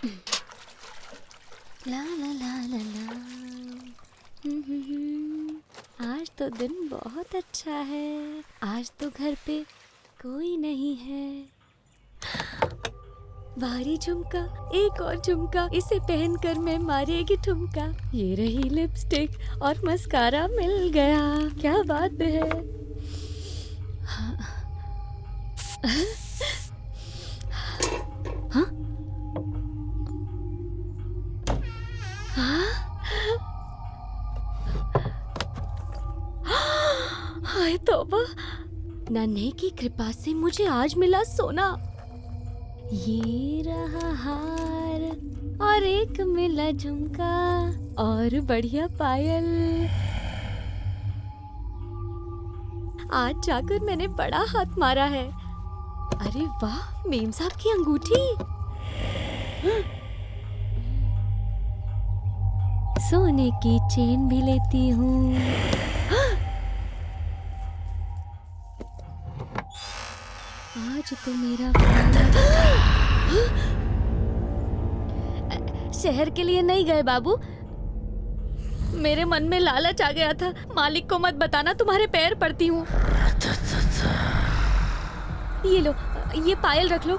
ला ला ला ला ला। आज तो दिन बहुत अच्छा है। आज तो घर पे कोई नहीं है। भारी झुमका, एक और झुमका, इसे पहनकर मैं मारेगी ठुमका। ये रही लिपस्टिक और मस्कारा मिल गया, क्या बात है। हाँ? हाँ? हाय तौबा, नन्हे की कृपा से मुझे आज मिला सोना। ये रहा हार और एक मिला झुमका और बढ़िया पायल। आज जाकर मैंने बड़ा हाथ मारा है। अरे वाह, मेम साहब की अंगूठी। सोने की चेन भी लेती हूँ। आज तो मेरा शहर के लिए नहीं गए बाबू। मेरे मन में लालच आ गया था। मालिक को मत बताना, तुम्हारे पैर पड़ती हूँ। ये लो, ये पायल रख लो।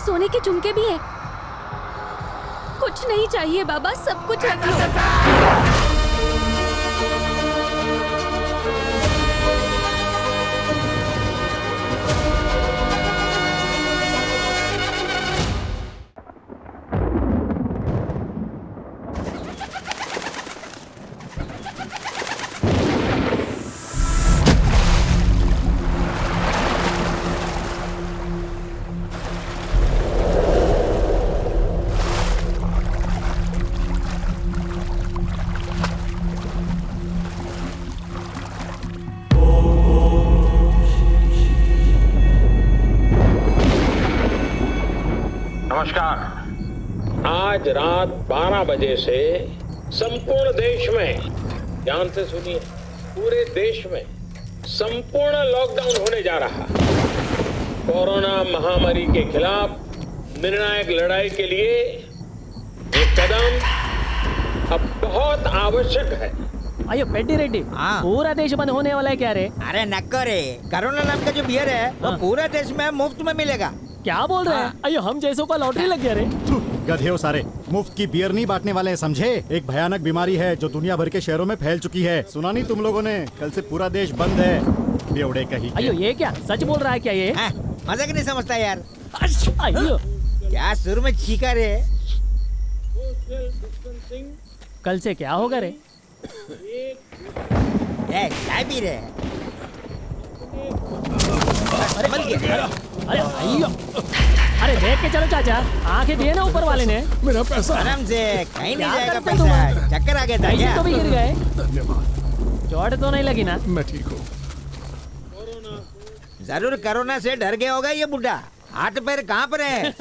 सोने के झुमके भी हैं। कुछ नहीं चाहिए बाबा, सब कुछ रख लो। नमस्कार। आज रात 12 बजे से संपूर्ण देश में, ध्यान से सुनिए, पूरे देश में संपूर्ण लॉकडाउन होने जा रहा। कोरोना महामारी के खिलाफ निर्णायक लड़ाई के लिए ये कदम अब बहुत आवश्यक है। अयो पेड्डी रेड्डी, पूरा देश बंद होने वाला है क्या रे? अरे नक्को रे, कोरोना नाम का जो बियर है वो पूरा देश में मुफ्त में मिलेगा। क्या बोल रहे हैं? अयो हम जैसों का लॉटरी लग गया रे। गधे हो सारे, मुफ्त की बियर नहीं बांटने वाले हैं, समझे? एक भयानक बीमारी है जो दुनिया भर के शहरों में फैल चुकी है। सुना नहीं तुम लोगों ने? कल से पूरा देश बंद है। बेवड़े कहीं। अयो ये क्या सच बोल रहा है क्या ये? मजाक नहीं समझता यार। अयो क्या सुर में चीखा रे? कल से क्या होगा रे? क्या पी रहे? अरे अयो, अरे देख के चलो चाचा, आंखें दिए ना ऊपर वाले ने। मेरा पैसा आराम से, कहीं नहीं क्या जाएगा करते पैसा। चक्कर आ गया था पैसे क्या? तो भी गिर गए। धन्यवाद। चोट तो नहीं लगी ना? मैं ठीक हूँ। जरूर कोरोना से डर गया होगा ये बुढ़ा। हाथ पैर कहाँ पर है?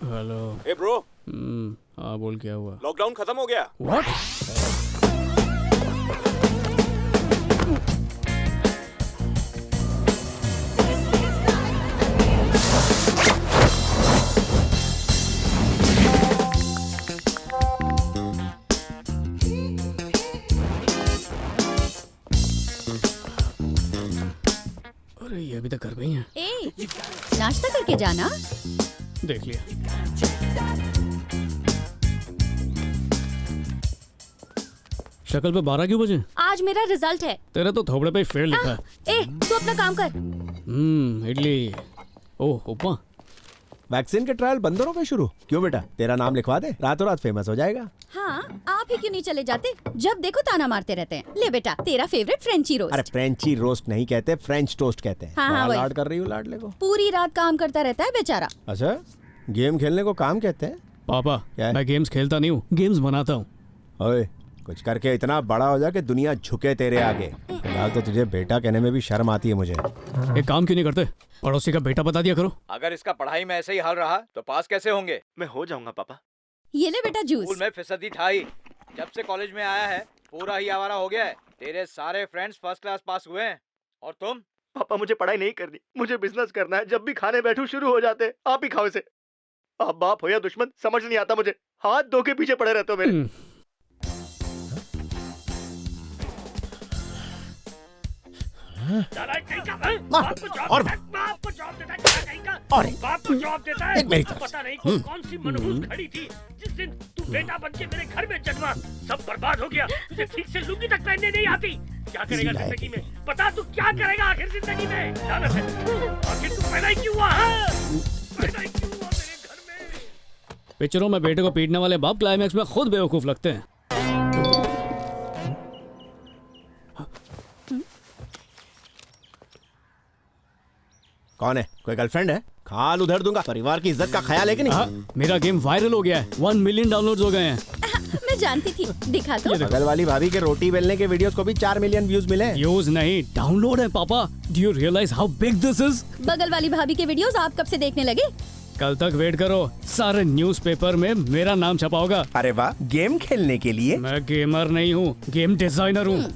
हेलो। ए ब्रो, हाँ बोल, क्या हुआ? लॉकडाउन खत्म हो गया। व्हाट? अरे ये अभी तक घर में ही है। ए, नाश्ता करके जाना। देख लिया। शक्ल पे 12 क्यों बजे? आज मेरा रिजल्ट है। तेरा तो थोबड़े पे फेल लिखा है। ए, तू अपना काम कर। इडली। ओह, उपमा। वैक्सीन के ट्रायल बंदरों पे शुरू। क्यों बेटा, तेरा नाम लिखवा दे, रातों रात फेमस हो जाएगा। हाँ, आप ही क्यों नहीं चले जाते? जब देखो ताना मारते रहते हैं। ले बेटा, तेरा फेवरेट फ्रेंची रोस्ट। अरे फ्रेंची रोस्ट नहीं कहते, फ्रेंच टोस्ट कहते हैं। हाँ, बड़ा वही। लाड कर रही हूँ लाडले को। पूरी रात काम करता रहता है बेचारा। अच्छा, गेम खेलने को काम कहते हैं? पापा, क्या है? मैं गेम्स खेलता नहीं हूँ, गेम्स बनाता हूँ। ओए, कुछ करके इतना बड़ा हो जा कि दुनिया झुके तेरे आगे। फिलहाल तो तुझे बेटा कहने में भी शर्म आती है मुझे। एक काम क्यों नहीं करते, पड़ोसी का बेटा बता दिया करो। अगर इसका पढ़ाई में ऐसे ही हाल रहा तो पास कैसे होंगे? मैं हो जाऊंगा पापा। ये ले बेटा जूस। स्कूल में फिसदी था ही, जब से कॉलेज में आया है पूरा ही आवारा हो गया है। तेरे सारे फ्रेंड्स फर्स्ट क्लास पास हुए हैं और तुम? पापा मुझे पढ़ाई नहीं करनी, मुझे बिजनेस करना है। जब भी खाने बैठूं शुरू हो जाते, आप ही खाओ इसे। आप बाप हो या दुश्मन समझ नहीं आता मुझे। हाथ धो के पीछे पड़े रहते हो मेरे। और मेरी तरफ पता नहीं कौन सी मनहूस खड़ी थी जिस दिन तू बेटा बन के मेरे घर में जन्मा। सब बर्बाद हो गया। तुझे ठीक से लुंगी तक पहनने नहीं आती। क्या करेगा जिंदगी में? बता, तू क्या करेगा आखिर जिंदगी में? लानत है। आखिर तू पैदा ही क्यों हुआ है? पैदा ही क्यों हुआ मेरे घर में? पिक्चरों में बेटे को पीटने वाले बाप क्लाइमैक्स में खुद बेवकूफ लगते हैं। कौन है? कोई गर्लफ्रेंड है? खाल उधर दूंगा। परिवार की इज्जत का ख्याल है कि नहीं? मेरा गेम वायरल हो गया है, 1 मिलियन डाउनलोड्स हो गए हैं। मैं जानती थी। दिखा तो। बगल वाली भाभी के रोटी बेलने के वीडियोस को भी 4 मिलियन व्यूज मिले। व्यूज नहीं, डाउनलोड है पापा। Do you realise how big this is? बगल वाली भाभी के वीडियोस आप कब से देखने लगे? कल तक वेट करो, सारे न्यूज़पेपर में मेरा नाम छपा होगा। अरे वाह, गेम खेलने के लिए? मैं गेमर नहीं हूँ, गेम डिजाइनर हूँ।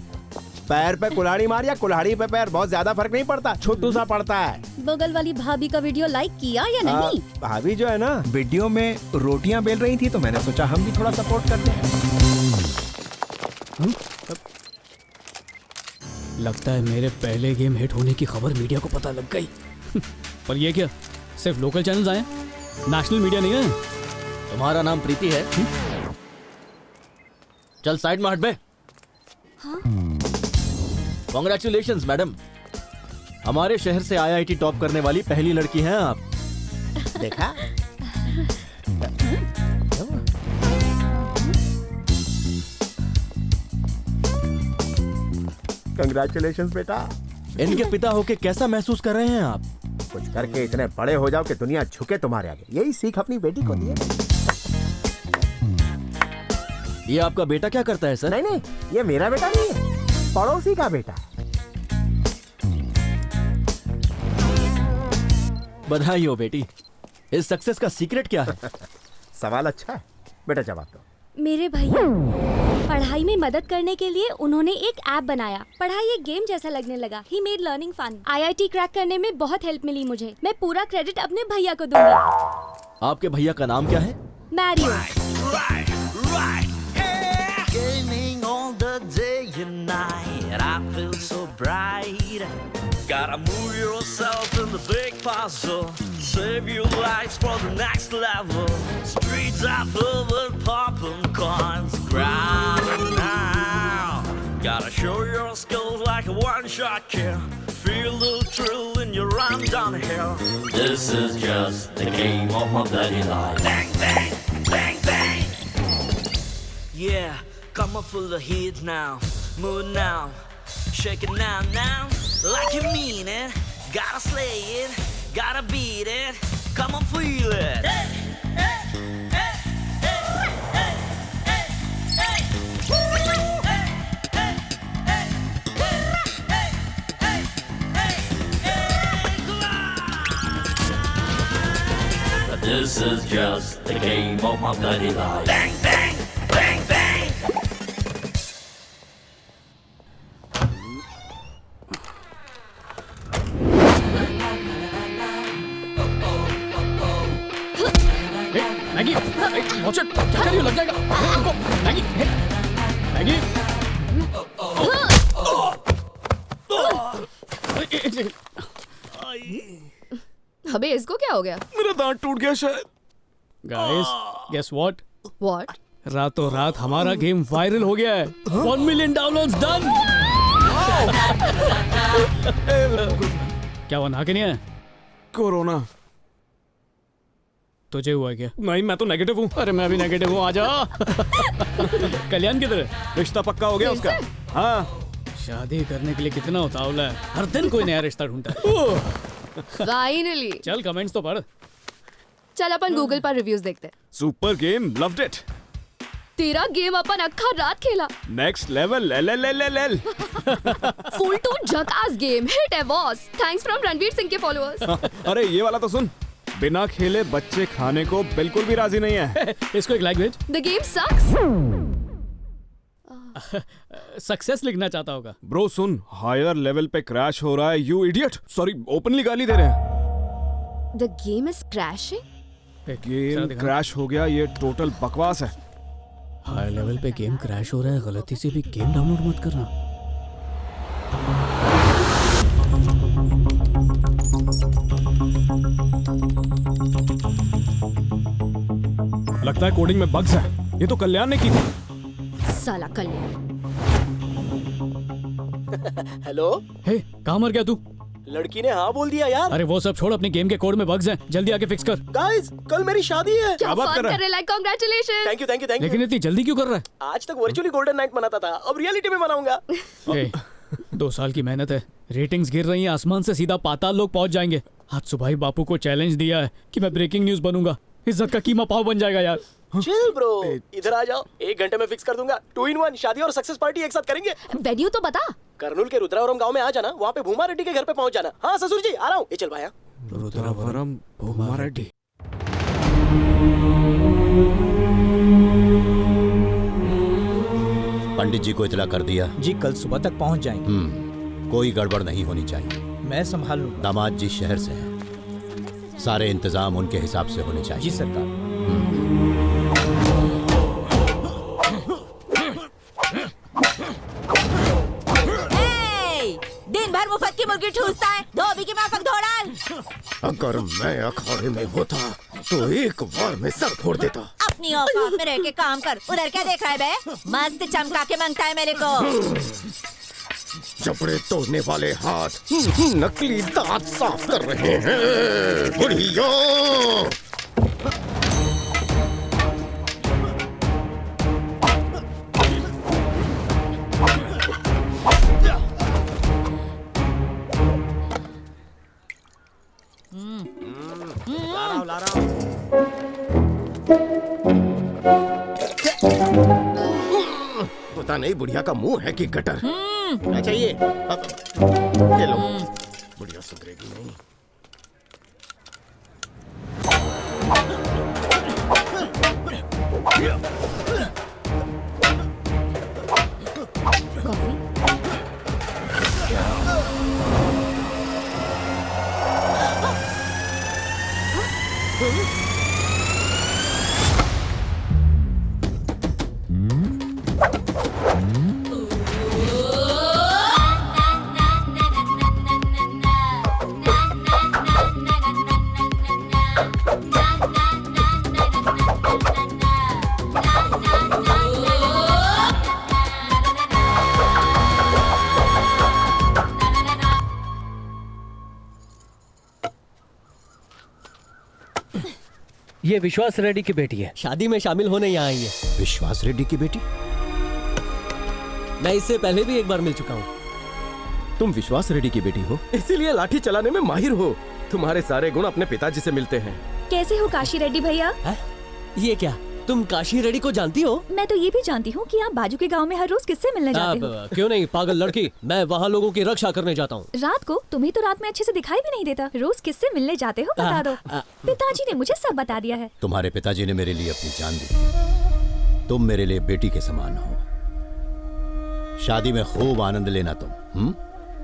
पैर पे कुल्हाड़ी मार या कुल्हाड़ी पे पैर, बहुत ज्यादा फर्क नहीं पड़ता, छोटू सा पड़ता है। बगल वाली भाभी का वीडियो लाइक किया या नहीं? भाभी जो है ना, वीडियो में रोटियां बेल रही थी तो मैंने सोचा हम भी थोड़ा सपोर्ट करते हैं। लगता है मेरे पहले गेम हिट होने की खबर मीडिया को पता लग गई। पर ये क्या, सिर्फ लोकल चैनल्स आए, नेशनल मीडिया नहीं है। तुम्हारा नाम प्रीति है? चल साइड में हट बे। कॉन्ग्रेचुलेशंस मैडम, हमारे शहर से IIT टॉप करने वाली पहली लड़की हैं आप। देखा? कंग्रेचुलेशंस बेटा। इनके पिता होके कैसा महसूस कर रहे हैं आप? कुछ करके इतने बड़े हो जाओ कि दुनिया झुके तुम्हारे आगे। यही सीख अपनी बेटी को दी है। ये आपका बेटा क्या करता है सर? नहीं नहीं, ये मेरा बेटा नहीं है, पड़ोसी का बेटा है। बधाई हो बेटी। इस सक्सेस का सीक्रेट क्या है? सवाल अच्छा है बेटा, जवाब दो। मेरे भैया पढ़ाई में मदद करने के लिए उन्होंने एक ऐप बनाया। पढ़ाई एक गेम जैसा लगने लगा। He made learning fun. IIT crack करने में बहुत हेल्प मिली मुझे। मैं पूरा क्रेडिट अपने भैया को दूंगी। आपके भैया का नाम क्या है? Mario. Gaming all the day and night, I feel so bright. Gotta move yourself in the big puzzle, save your lives for the next level. Streets are filled with poppin' coins, grind it now. Gotta show your skills like a one-shot kill. Feel the thrill when you run downhill. This is just the game of my bloody life. Bang, bang, bang, bang. Yeah, come on, full of heat now. Move now, shake it now, now. Like you mean it. Gotta slay it, gotta beat it. Come on, feel it. Hey, hey, hey, hey, hey, hey, hey. This is just the game of my bloody life. Bang, bang, bang, bang. Maggi, watch it, क्या कर रही हो? लग जाएगा। रुको, Maggi, Maggi. अबे इसको क्या हो गया? मेरा दांत टूट गया शायद। Guys, guess what? What? रातों रात हमारा गेम वायरल हो गया है। 1 मिलियन डाउनलोड्स डन। क्या हुआ, नहा के नहीं है? कोरोना। तुझे हुआ क्या? नहीं, मैं तो नेगेटिव हूँ। अरे मैं भी नेगेटिव हूँ, आजा। कल्याण किधर है? रिश्ता पक्का हो गया उसका। हाँ, शादी करने के लिए कितना उतावला है। हर दिन कोई नया रिश्ता ढूंढता है। Finally. चल कमेंट्स तो पढ़। चल अपन गूगल पर रिव्यूज देखते हैं। Super game, loved it. तेरा गेम अपन अक्खा रात खेला। Next level, LLLLL। Full to झकास गेम, हिट एवॉस। थैंक्स फ्रॉम रणवीर सिंह के फॉलोअर्स। अरे ये वाला तो सुन। बिना खेले बच्चे खाने को बिल्कुल भी राजी नहीं है। इसको एक लाइक भेज। The game sucks. सक्सेस लिखना चाहता होगा। ब्रो सुन, हायर लेवल पे क्रैश हो रहा है। You idiot. सॉरी, ओपनली गाली दे रहे हैं। The game is crashing. Game crash हो गया, ये टोटल बकवास है। हाई लेवल पे गेम क्रैश हो रहा है, गलती से भी गेम डाउनलोड मत करना। लगता है कोडिंग में बग्स है। ये तो कल्याण ने की थी। साला कल्याण। हेलो, हे, कहाँ मर गया तू? लड़की ने हाँ बोल दिया यार। अरे वो सब छोड़, अपने गेम के कोड में बग्स हैं, जल्दी आके फिक्स कर। गाइस, कल मेरी शादी है। क्या बात कर रहे हैं? Congratulation. Thank you, thank you, thank you. लेकिन इतनी जल्दी क्यों कर रहा है? आज तक वर्चुअली गोल्डन नाइट मनाता था, अब रियलिटी में मनाऊंगा। 2 साल की मेहनत है, रेटिंग्स गिर रही हैं, आसमान से सीधा पाताल लोग पहुंच जाएंगे। आज सुबह ही बापू को चैलेंज दिया है कि मैं ब्रेकिंग न्यूज बनूंगा। इज्जत का कीमा पाव बन जाएगा यार। चिल ब्रो, इधर आ जाओ, 1 घंटे में फिक्स कर दूंगा। 2 in 1 शादी और सक्सेस पार्टी एक साथ करेंगे। वेन्यू तो बता। कर्नूल के रुद्रावरम गांव में आ जाना, वहाँ पे भूमा रेड्डी के घर पे पहुँच जाना। हाँ ससुर जी, आ रहा हूँ। ये चल भाया। रुद्रावरम भूमा रेड्डी। पंडित जी को इतला कर दिया जी, कल सुबह तक पहुंच जाएंगे। कोई गड़बड़ नहीं होनी चाहिए। मैं संभाल लूंगा। दामाद जी शहर से हैं, सारे इंतजाम उनके हिसाब से होने चाहिए। जी सरकार। दिन भर मुफ्त की मुर्गी ठूसता है, धोबी की माफक धो डाल। अगर मैं अखाड़े में होता तो एक बार में सर फोड़ देता। अपनी औकात में रह के काम कर। उधर क्या देख रहा है बे? मस्त चमका के मांगता है मेरे को। जबड़े तोड़ने वाले हाथ नकली दांत साफ कर रहे हैं। बुढ़िया, ला रहा हूं। नहीं बुढ़िया का मुंह है कि गटर। क्या चाहिए? ये लो। बुढ़िया सुधरेगी नहीं। ये विश्वास रेड्डी की बेटी है, शादी में शामिल होने यहाँ आई है। विश्वास रेड्डी की बेटी? मैं इससे पहले भी एक बार मिल चुका हूँ। तुम विश्वास रेड्डी की बेटी हो, इसीलिए लाठी चलाने में माहिर हो। तुम्हारे सारे गुण अपने पिताजी से मिलते हैं। कैसे हो काशी रेड्डी भैया? ये क्या, तुम काशी रेड्डी को जानती हो? मैं तो ये भी जानती हूँ कि आप बाजू के गांव में हर रोज किससे मिलने जाते हो? क्यों नहीं पागल लड़की, मैं वहाँ लोगों की रक्षा करने जाता हूँ। रात को? तुम्हें तो रात में अच्छे से दिखाई भी नहीं देता। रोज किससे मिलने जाते हो बता दो। पिताजी ने मुझे सब बता दिया है। तुम्हारे पिताजी ने मेरे लिए अपनी जान दी। तुम मेरे लिए बेटी के समान हो। शादी में खूब आनंद लेना तुम।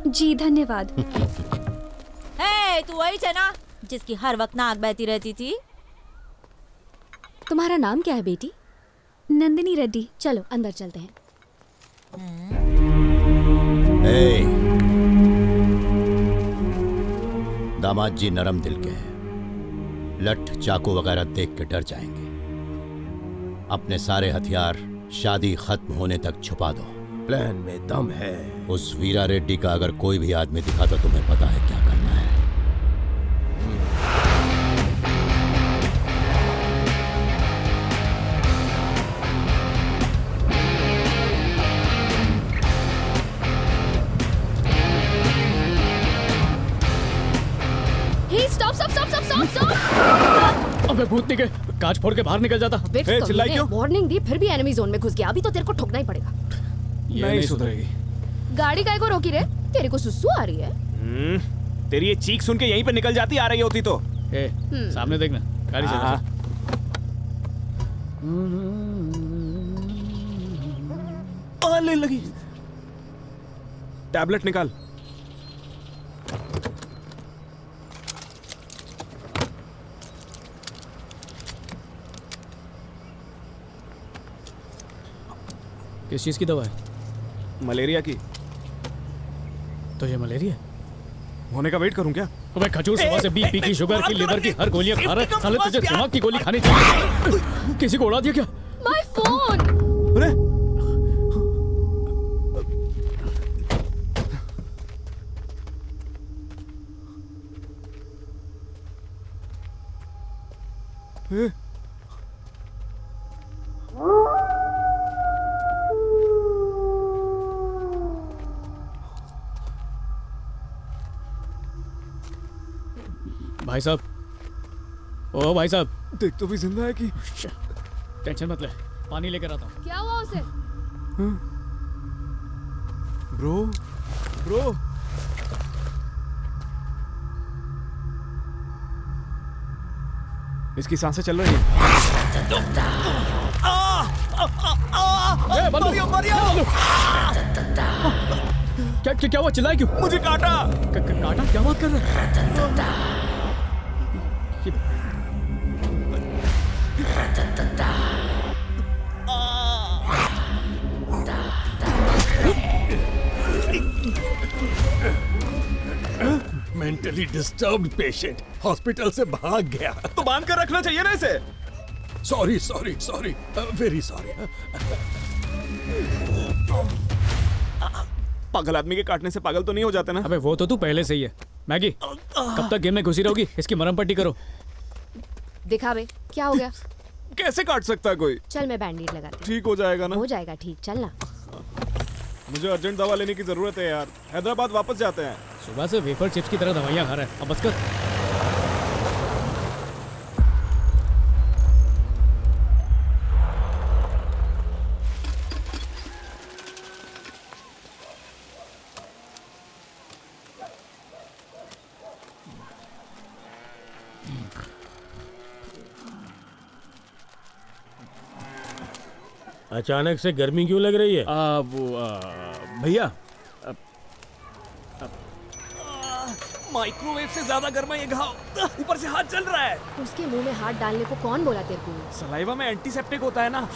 जी धन्यवाद। तू वही है ना जिसकी हर वक्त नाक बहती रहती थी? तुम्हारा नाम क्या है बेटी? नंदिनी रेड्डी। चलो अंदर चलते हैं। दामाद जी नरम दिल के हैं, लठ चाकू वगैरह देख के डर जाएंगे। अपने सारे हथियार शादी खत्म होने तक छुपा दो। प्लान में दम है। उस वीरा रेड्डी का अगर कोई भी आदमी दिखा तो तुम्हें पता है क्या करना है। अबे भूत निकल, कांच फोड़ के बाहर निकल जाता। चिल्लाई क्यों? वार्निंग दी फिर भी एनिमी जोन में घुस गया। अभी तो तेरे को ठोकना ही पड़ेगा। ये नहीं सुधरेगी। गाड़ी काय को रोकी रे? तेरे को सुसु आ रही है? तेरी ये चीख सुन के यहीं पे निकल जाती आ रही होती तो। सामने देखना, गाड़ी चला। ले लगी। टैबलेट निकाल। किस चीज की दवा है? मलेरिया की। तो ये मलेरिया होने का वेट करूं क्या? अबे खजूर, सुबह से बीपी की, शुगर की, लिवर की हर गोलियां खा रहा है। साले तुझे दिमाग की गोली खानी चाहिए। किसी को उड़ा दिया क्या? My phone. अरे भाई साहब, ओ भाई साहब, देख तो भी जिंदा है कि? टेंशन मत ले, पानी लेकर आता हूँ। क्या हुआ उसे? ब्रो इसकी सांसें चल रही हैं। क्या हुआ? चिल्लाए क्यों? मुझे काटा। काटा? क्या बात कर रहा है? मेंटली डिस्टर्ब्ड पेशेंट हॉस्पिटल से भाग गया। तो बांध कर रखना चाहिए ना इसे। Sorry sorry sorry, very sorry. पागल आदमी के काटने से पागल तो नहीं हो जाते ना? अबे वो तो तू पहले से ही है। मैगी, कब तक गेम में घुसी रहोगी? इसकी मरहम पट्टी करो। दिखा बे, क्या हो गया? कैसे काट सकता है कोई? चल मैं बैंडेज लगाती हूँ। ठीक हो जाएगा ना? हो जाएगा ठीक, चल ना। मुझे अर्जेंट दवा लेने की जरूरत है यार। हैदराबाद वापस जाते हैं। सुबह से वेफर चिप्स की तरह दवाइयाँ खा रहा है। अब बस कर। अचानक से गर्मी क्यों लग रही है? भैया माइक्रोवेव से ज्यादा गर्म है ये घाव, ऊपर से हाथ जल रहा है। उसके मुंह में हाथ डालने को कौन बोला तेरे को? सलाइवा में एंटीसेप्टिक होता है ना।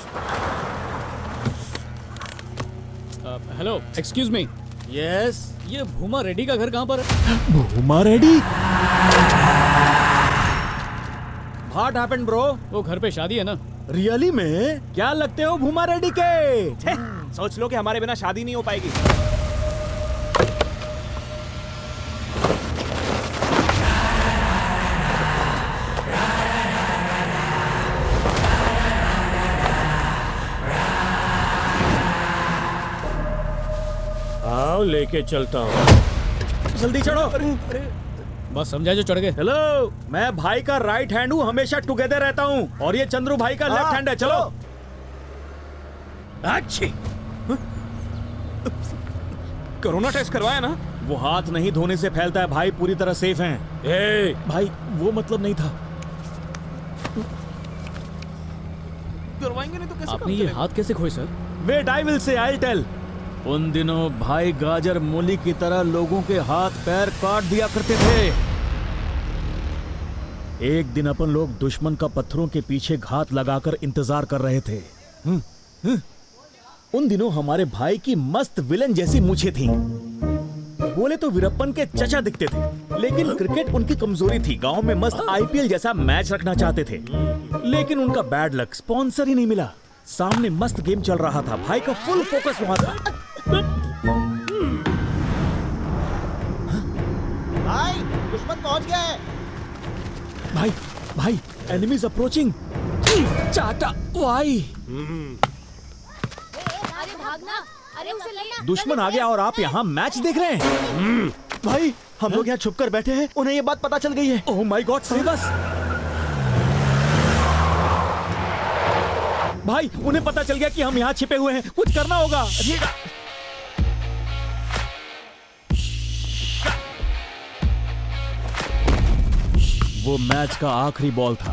Hello, excuse me. यस, ये भूमा रेड्डी का घर कहाँ पर है? भूमा रेड्डी? What happened bro? वो घर पे शादी है ना। रियली में? क्या लगते हो भूमा रेड्डी के? सोच लो कि हमारे बिना शादी नहीं हो पाएगी। आओ लेके चलता हूँ। जल्दी चढ़ो। बस समझा जो चढ़ गए। हेलो, मैं भाई का राइट हैंड हूँ, हमेशा टुगेदर रहता हूँ, और ये चंद्रू भाई का लेफ्ट हैंड है। चलो। अच्छी। कोरोना टेस्ट करवाया ना? वो हाथ नहीं धोने से फैलता है भाई, पूरी तरह सेफ हैं। ए भाई वो मतलब नहीं था। करवाएंगे नहीं तो कैसे? आपने ये हाथ कैसे खोए sir? Wait, I will say, I tell. उन दिनों भाई गाजर मूली की तरह लोगों के हाथ पैर काट दिया करते थे। एक दिन अपन लोग दुश्मन का पत्थरों के पीछे घात लगाकर इंतजार कर रहे थे। उन दिनों हमारे भाई की मस्त विलन जैसी मूछें थीं। बोले तो वीरप्पन के चचा दिखते थे, लेकिन क्रिकेट उनकी कमजोरी थी। गांव में मस्त आईपीएल जैसा मैच रखना चाहते थे, लेकिन उनका बैड लक, स्पॉन्सर ही नहीं मिला। सामने मस्त गेम चल रहा था, भाई का फुल फोकस वहां था। भाई दुश्मन पहुंच गया है। भाई भाई, एनिमीज अप्रोचिंग। चाटा वाई। अरे भागना, अरे उसे ले। दुश्मन आ गया और आप यहाँ मैच देख रहे हैं? भाई हम लोग यहाँ छुप कर बैठे हैं, उन्हें ये बात पता चल गई है। Oh my God, save us. भाई उन्हें पता चल गया कि हम यहाँ छिपे हुए हैं, कुछ करना होगा। वो मैच का आखिरी बॉल था।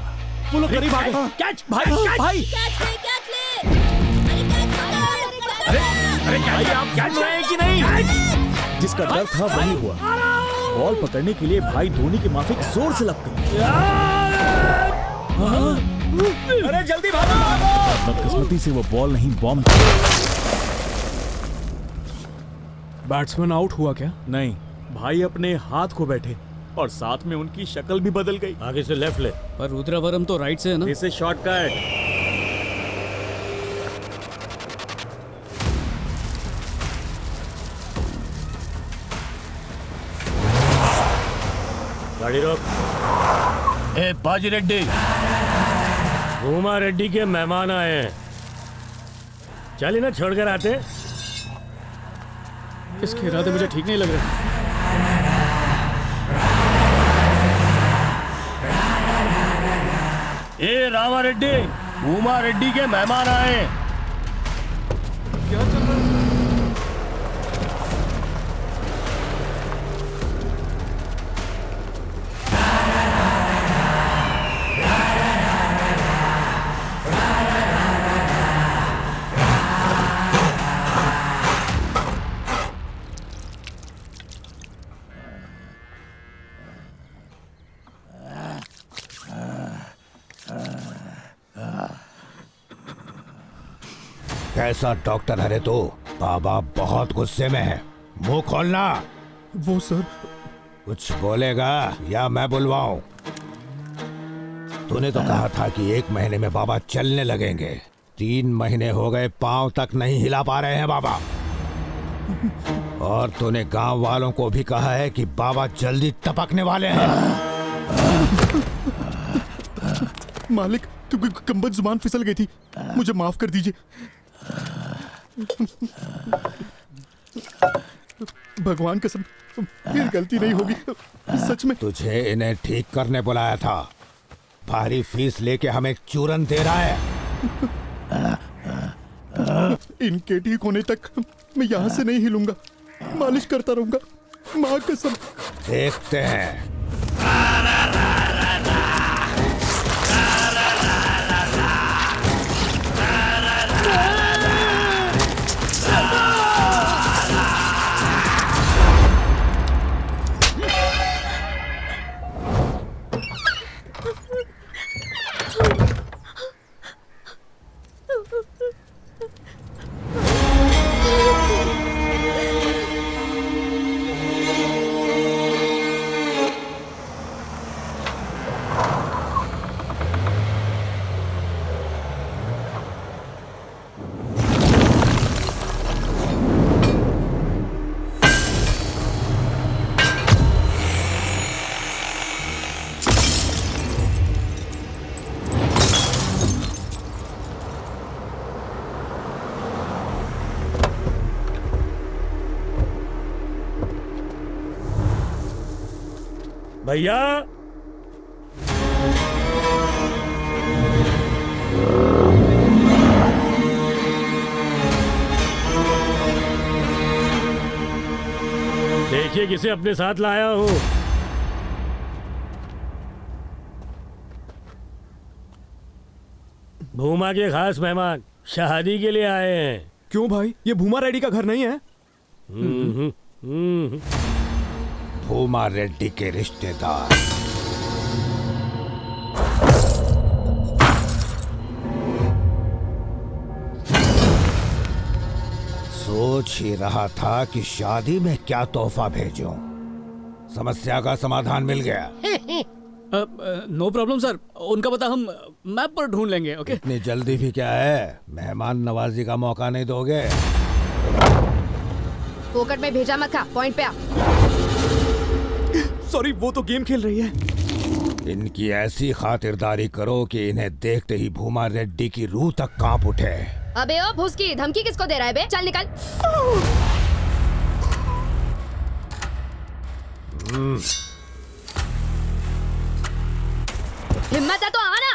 वो लोग करीब आ गए। कैच भाई, भाई अरे आप कैच रहे हैं कि नहीं? जिसका डर था वही हुआ। बॉल पकड़ने के लिए भाई धोनी के माफिक जोर से लगते। अरे जल्दी भागो। बदकिस्मती से वो बॉल नहीं, बॉम्ब था। बैट्समैन आउट हुआ क्या? नहीं, भाई अपने हाथ को बैठे और साथ में उनकी शक्ल भी बदल गई। आगे से लेफ्ट ले। पर रुद्रवरम तो राइट से है ना। इसे शॉर्टकट। गाड़ी रोक। ए बाजी रेड्डी, भूमा रेड्डी के मेहमान आए हैं, चलिए ना छोड़कर आते। इसके इरादे मुझे ठीक नहीं लग रहे। ए रामा रेड्डी, भूमा रेड्डी के मेहमान आए। क्या चल रहा है? कैसा डॉक्टर है रे तू? बाबा बहुत गुस्से में है, मुंह खोलना। वो सर। कुछ बोलेगा या मैं बुलवाऊं? तूने तो कहा था कि 1 महीने में बाबा चलने लगेंगे। 3 महीने हो गए, पांव तक नहीं हिला पा रहे हैं बाबा। और तूने गांव वालों को भी कहा है कि बाबा जल्दी टपकने वाले हैं। मालिक, कम्बद जुबान फिसल गई थी, मुझे माफ कर दीजिए। भगवान कसम, फिर गलती नहीं होगी, सच में। तुझे इन्हें ठीक करने बुलाया था, भारी फीस लेके हमें चूरन दे रहा है। इनके ठीक होने तक मैं यहाँ से नहीं हिलूंगा, मालिश करता रहूंगा, माँ कसम। देखते हैं। भैया देखिए किसे अपने साथ लाया हूँ। भूमा के खास मेहमान शादी के लिए आए हैं। क्यों भाई, ये भूमा रेड्डी का घर नहीं है? भूमा रेड्डी के रिश्तेदार। सोच ही रहा था कि शादी में क्या तोहफा भेजूं। समस्या का समाधान मिल गया। नो प्रॉब्लम सर, उनका पता हम मैप पर ढूंढ लेंगे। ओके। इतनी जल्दी भी क्या है, मेहमान नवाजी का मौका नहीं दोगे? फोकट में भेजा मत खा, पॉइंट पे आ। सॉरी, वो तो गेम खेल रही है। इनकी ऐसी खातिरदारी करो कि इन्हें देखते ही भूमा रेड्डी की रूह तक कांप उठे। अबे ओ भूसकी, धमकी किसको दे रहा है बे? चल निकल। हिम्मत है तो आना।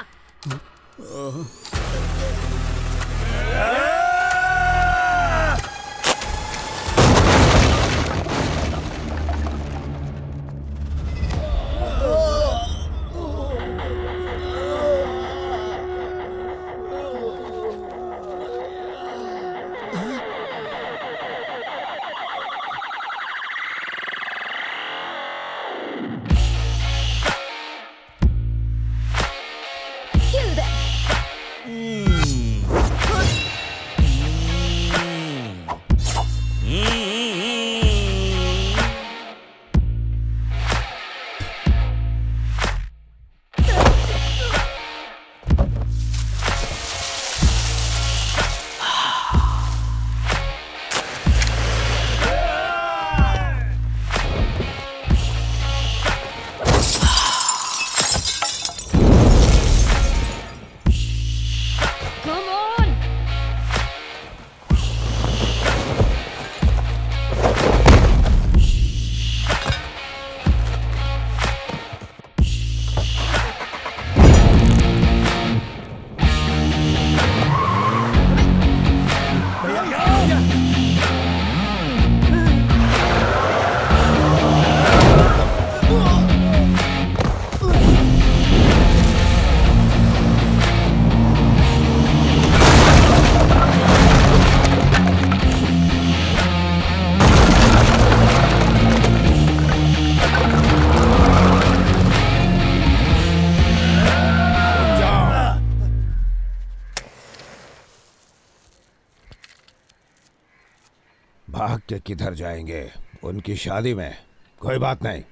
भाग के किधर जाएंगे? उनकी शादी में कोई बात नहीं,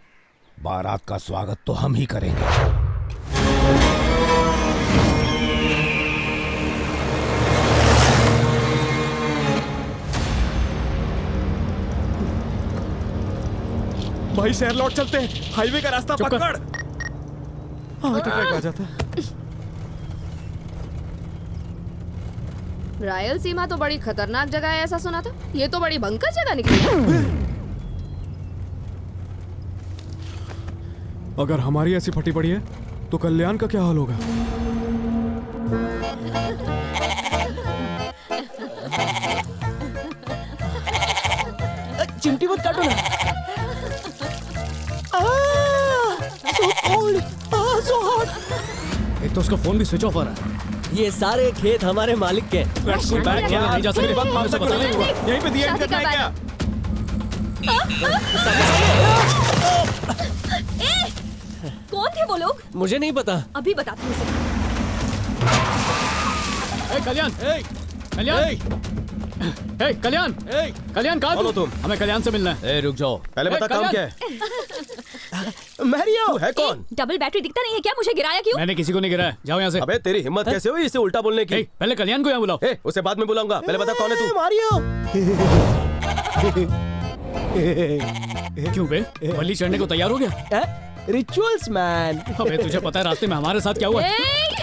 बारात का स्वागत तो हम ही करेंगे। भाई शहर लौट चलते हैं, हाईवे का रास्ता पकड़। हार्ट अटैक आ जाता है। रायलसीमा तो बड़ी खतरनाक जगह है ऐसा सुना था, ये तो बड़ी भयंकर जगह निकली। अगर हमारी ऐसी फटी पड़ी है तो कल्याण का क्या हाल होगा? चिमटी मत काटो ना। एक तो उसका फोन भी स्विच ऑफ आ रहा है। ये सारे खेत हमारे मालिक के। नहीं जा सकते, यहीं पे दिया करना है क्या? कौन थे वो लोग? मुझे नहीं पता। अभी बताती हूँ। कल्याण, कल्याण, कल्याण, कल्याण कहाँ हो तुम? हमें कल्याण से मिलना है। रुक जाओ, पहले बता काम क्या है? मैरियो है कौन? डबल बैटरी दिखता नहीं है क्या? मुझे गिराया क्यों? मैंने किसी को नहीं गिराया, जाओ यहाँ से। अबे तेरी हिम्मत कैसे हुई इसे उल्टा बोलने की? पहले कल्याण को यहाँ बुलाओ। उसे बाद में बुलाऊंगा, पहले बता कौन है तू? मारियो। क्यों बे, बल्ली चढ़ने को तैयार हो गया? Rituals man. अबे तुझे पता है रास्ते में हमारे साथ क्या हुआ?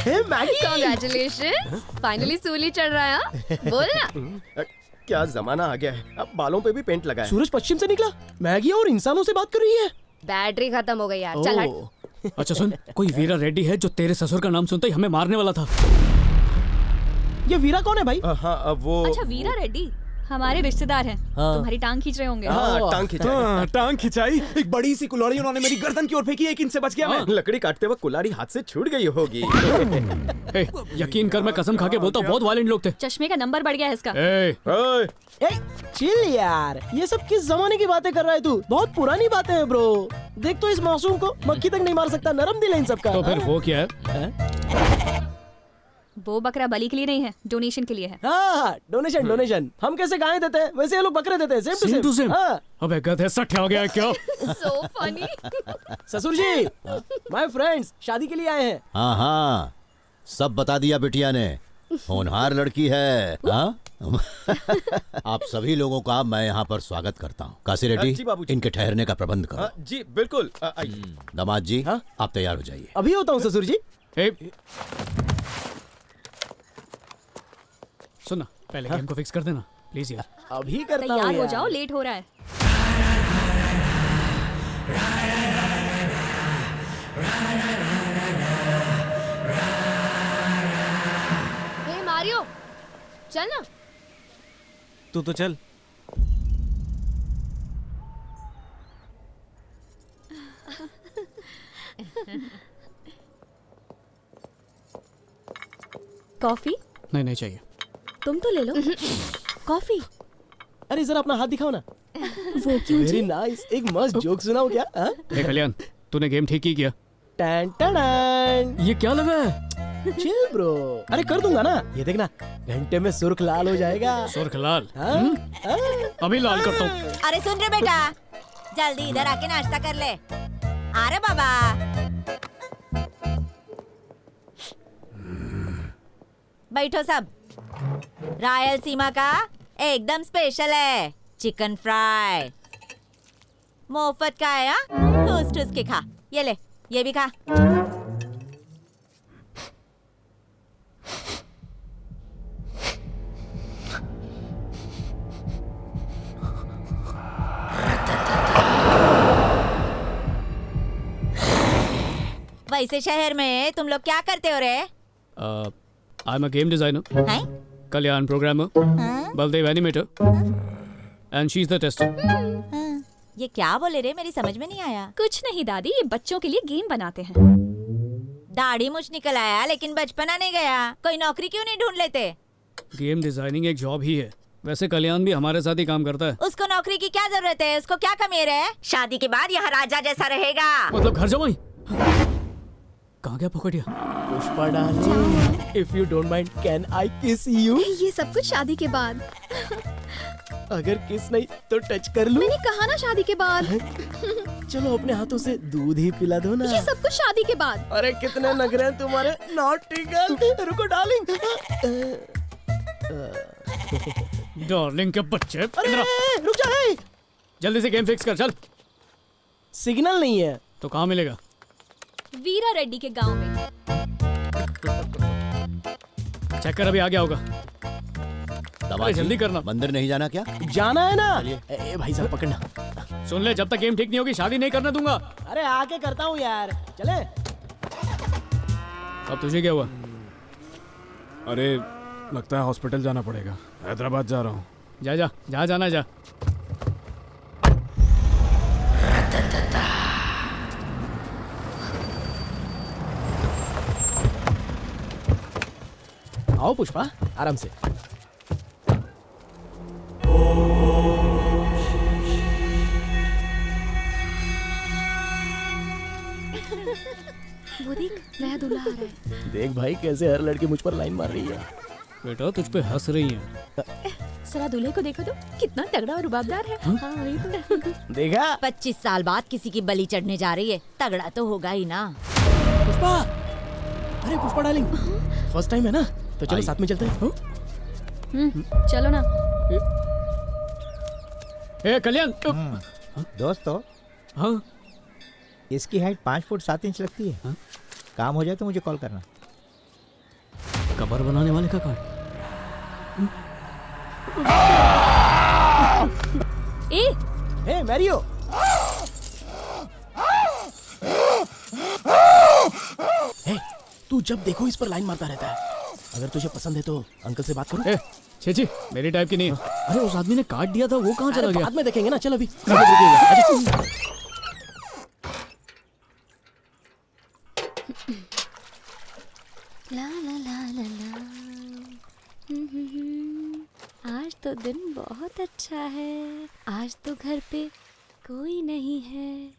कांग्रेचुलेशन, फाइनली सूली चढ़ रहा है। बोल ना। क्या जमाना आ गया है, अब बालों पे भी पेंट लगा है। सूरज पश्चिम से निकला, मैगी और इंसानों से बात कर रही है। बैटरी खत्म हो गई यार, चल हट। अच्छा सुन, कोई वीरा रेड्डी है जो तेरे ससुर का नाम सुनते ही हमें मारने वाला था। ये वीरा कौन है भाई? हाँ वो अच्छा वीरा रेड्डी हमारे रिश्तेदार हैं। हाँ। तुम्हारी टांग खींच रहे होंगे। टांग खिंचाई। एक बड़ी सी कुल्हाड़ी उन्होंने मेरी गर्दन की ओर फेंकी, एक इंच से बच गया मैं। लकड़ी काटते वक्त कुल्हाड़ी हाथ से छूट गई होगी। यकीन कर, मैं कसम खा के बोलता हूँ, बहुत वायलेंट लोग थे। चश्मे का नंबर बढ़ गया है इसका। चिल यार, ये सब किस जमाने की बातें कर रहा है तू? बहुत पुरानी बातें हैं ब्रो। देख तो इस मासूम को, मक्खी तक नहीं मार सकता, नरम दिल है इन सबका। तो फिर वो क्या है? वो बकरा बलि के लिए नहीं है, डोनेशन के लिए है। हाँ, डोनेशन। हम कैसे गाय देते हैं वैसे ये लोग बकरे देते हैं, सेम टू सेम। अबे गधे, सट्टा हो गया है क्या? So funny। ससुर जी, माय फ्रेंड्स शादी के लिए आए हैं। हाँ, सब बता दिया बिटिया ने, होनहार लड़की है। हाँ? आप सभी लोगों का मैं यहाँ पर स्वागत करता हूँ। काशी रेड्डी, इनके ठहरने का प्रबंध करो। जी बिल्कुल। दामाद जी, आप तैयार हो जाइए। अभी होता हूँ ससुर जी। सुनना, पहले गेम को फिक्स कर देना प्लीज यार। अभी करता हूँ। तैयार हो जाओ, लेट हो रहा है। हे मारियो, चल ना। तू तो चल। कॉफी? नहीं चाहिए। तुम तो ले लो। कॉफी। अरे जरा अपना हाथ दिखाओ ना। वो क्यों? Very nice. एक मस्त जोक सुनाओ क्या? हे कल्याण, तूने गेम ठीक ही किया। टन टन। ये क्या लगा है? Chill bro. अरे कर दूंगा ना, ये देखना, घंटे में सुर्ख लाल हो जाएगा। सुर्ख लाल? अभी लाल करता हूँ। अरे सुन रे बेटा, जल्दी इधर आके नाश्ता कर ले। अरे बाबा, बैठो सब। रायलसीमा का एकदम स्पेशल है, चिकन फ्राई। मुफ्त का है। ठूस ठूस के खा। ये ले, ये भी खा। वैसे शहर में तुम लोग क्या करते हो रे? I am a game designer, Kalyan programmer, Baldev animator, and she is the tester. ये क्या बोले रे? मेरी समझ में नहीं आया। कुछ नहीं दादी, ये बच्चों के लिए गेम बनाते हैं। दाढ़ी मुछ निकल आया लेकिन बचपना नहीं गया। कोई नौकरी क्यों नहीं ढूंढ लेते? गेम डिजाइनिंग एक जॉब ही है। वैसे कल्याण भी हमारे साथ ही काम करता है। उसको नौकरी की क्या जरूरत है? उसको क्या कमी है? शादी के बाद यहाँ राजा जैसा रहेगा। मतलब घर जमाई? कहाँ गया पकड़िया? Pushpa darling, if you don't mind can I kiss you? ये सब कुछ शादी के बाद। अगर किस नहीं तो टच कर लूं? मैंने कहा ना शादी के बाद। चलो अपने हाथों से दूध ही पिला दो ना। ये सब कुछ शादी के बाद। अरे कितने नखरे हैं तुम्हारे, नॉटी गर्ल। रुको डार्लिंग। डार्लिंग के बच्चे। अरे रुक जा। जल्दी से गेम फिक्स कर, चल। सिग्नल नहीं है तो कहाँ मिलेगा? वीरा रेड्डी के गांव में। चेक कर, अभी आ गया होगा। दामाद जी, जल्दी करना। मंदिर नहीं जाना क्या? जाना है ना। भाई साहब पकड़ना। सुन ले, जब तक गेम ठीक नहीं होगी शादी नहीं करने दूंगा। अरे आके करता हूँ यार, चले। अब तुझे क्या हुआ? अरे लगता है हॉस्पिटल जाना पड़ेगा। हैदराबाद जा रहा हूँ। जा जा, जहाँ जाना जा। आओ पुष्पा, आराम से। वो देख, नया दूल्हा आ रहा है। देख भाई कैसे हर लड़की मुझ पर लाइन मार रही है। बेटा तुझ पे हंस रही है। सरा दूल्हे को देखो तो कितना तगड़ा और रुबाबदार है। हाँ, वही तो। देखा? 25 साल बाद किसी की बलि चढ़ने जा रही है, तगड़ा तो होगा ही ना। पुष्पा, अरे पुष्पा डार्लिंग, फर्स्ट टाइम है ना, तो चलो साथ में चलते हैं। चलो ना। ए कल्याण। दोस्तों, हाँ, इसकी हाइट 5 फुट 7 इंच लगती है। काम हो जाए तो मुझे कॉल करना। कबर बनाने वाले का कार्ड। ए हे मैरियो, हे, तू जब देखो इस पर लाइन मारता रहता है। अगर तुझे पसंद है तो अंकल से बात करो। छी मेरी टाइप की नहीं। अरे उस आदमी ने काट दिया था, वो कहाँ चला गया? बाद में देखेंगे ना, चल अभी। ला ला ला ला ला। आज तो दिन बहुत अच्छा है। आज तो घर पे कोई नहीं है।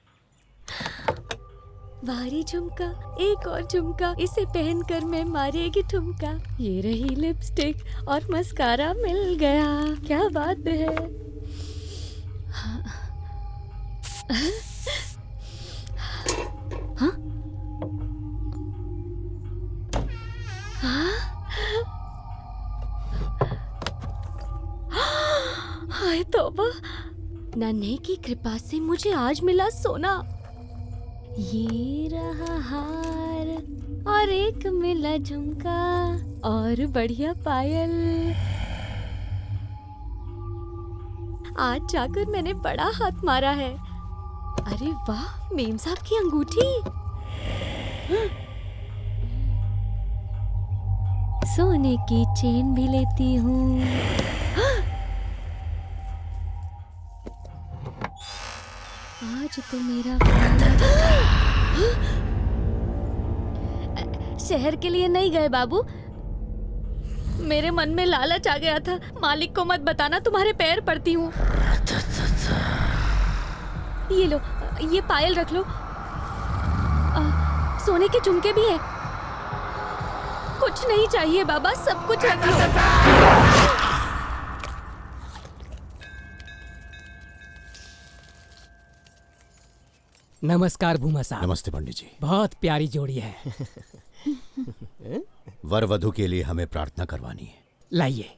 भारी झुमका, एक और झुमका, इसे पहनकर मैं मारेगी ठुमका। ये रही लिपस्टिक और मस्कारा मिल गया, क्या बात है। हाँ? हाय तौबा, नन्हे की कृपा से मुझे आज मिला सोना। ये रहा हार और एक मिला झुमका और बढ़िया पायल। आज जाकर मैंने बड़ा हाथ मारा है। अरे वाह, मेम साहब की अंगूठी। सोने की चेन भी लेती हूँ। आज तो मेरा शहर के लिए नहीं गए बाबू, मेरे मन में लालच आ गया था। मालिक को मत बताना, तुम्हारे पैर पड़ती हूँ। ये लो, ये पायल रख लो। सोने के झुमके भी हैं। कुछ नहीं चाहिए बाबा, सब कुछ रख लो। नमस्कार भूमा साहब। नमस्ते पंडित जी। बहुत प्यारी जोड़ी है। वर वधु के लिए हमें प्रार्थना करवानी है। लाइए।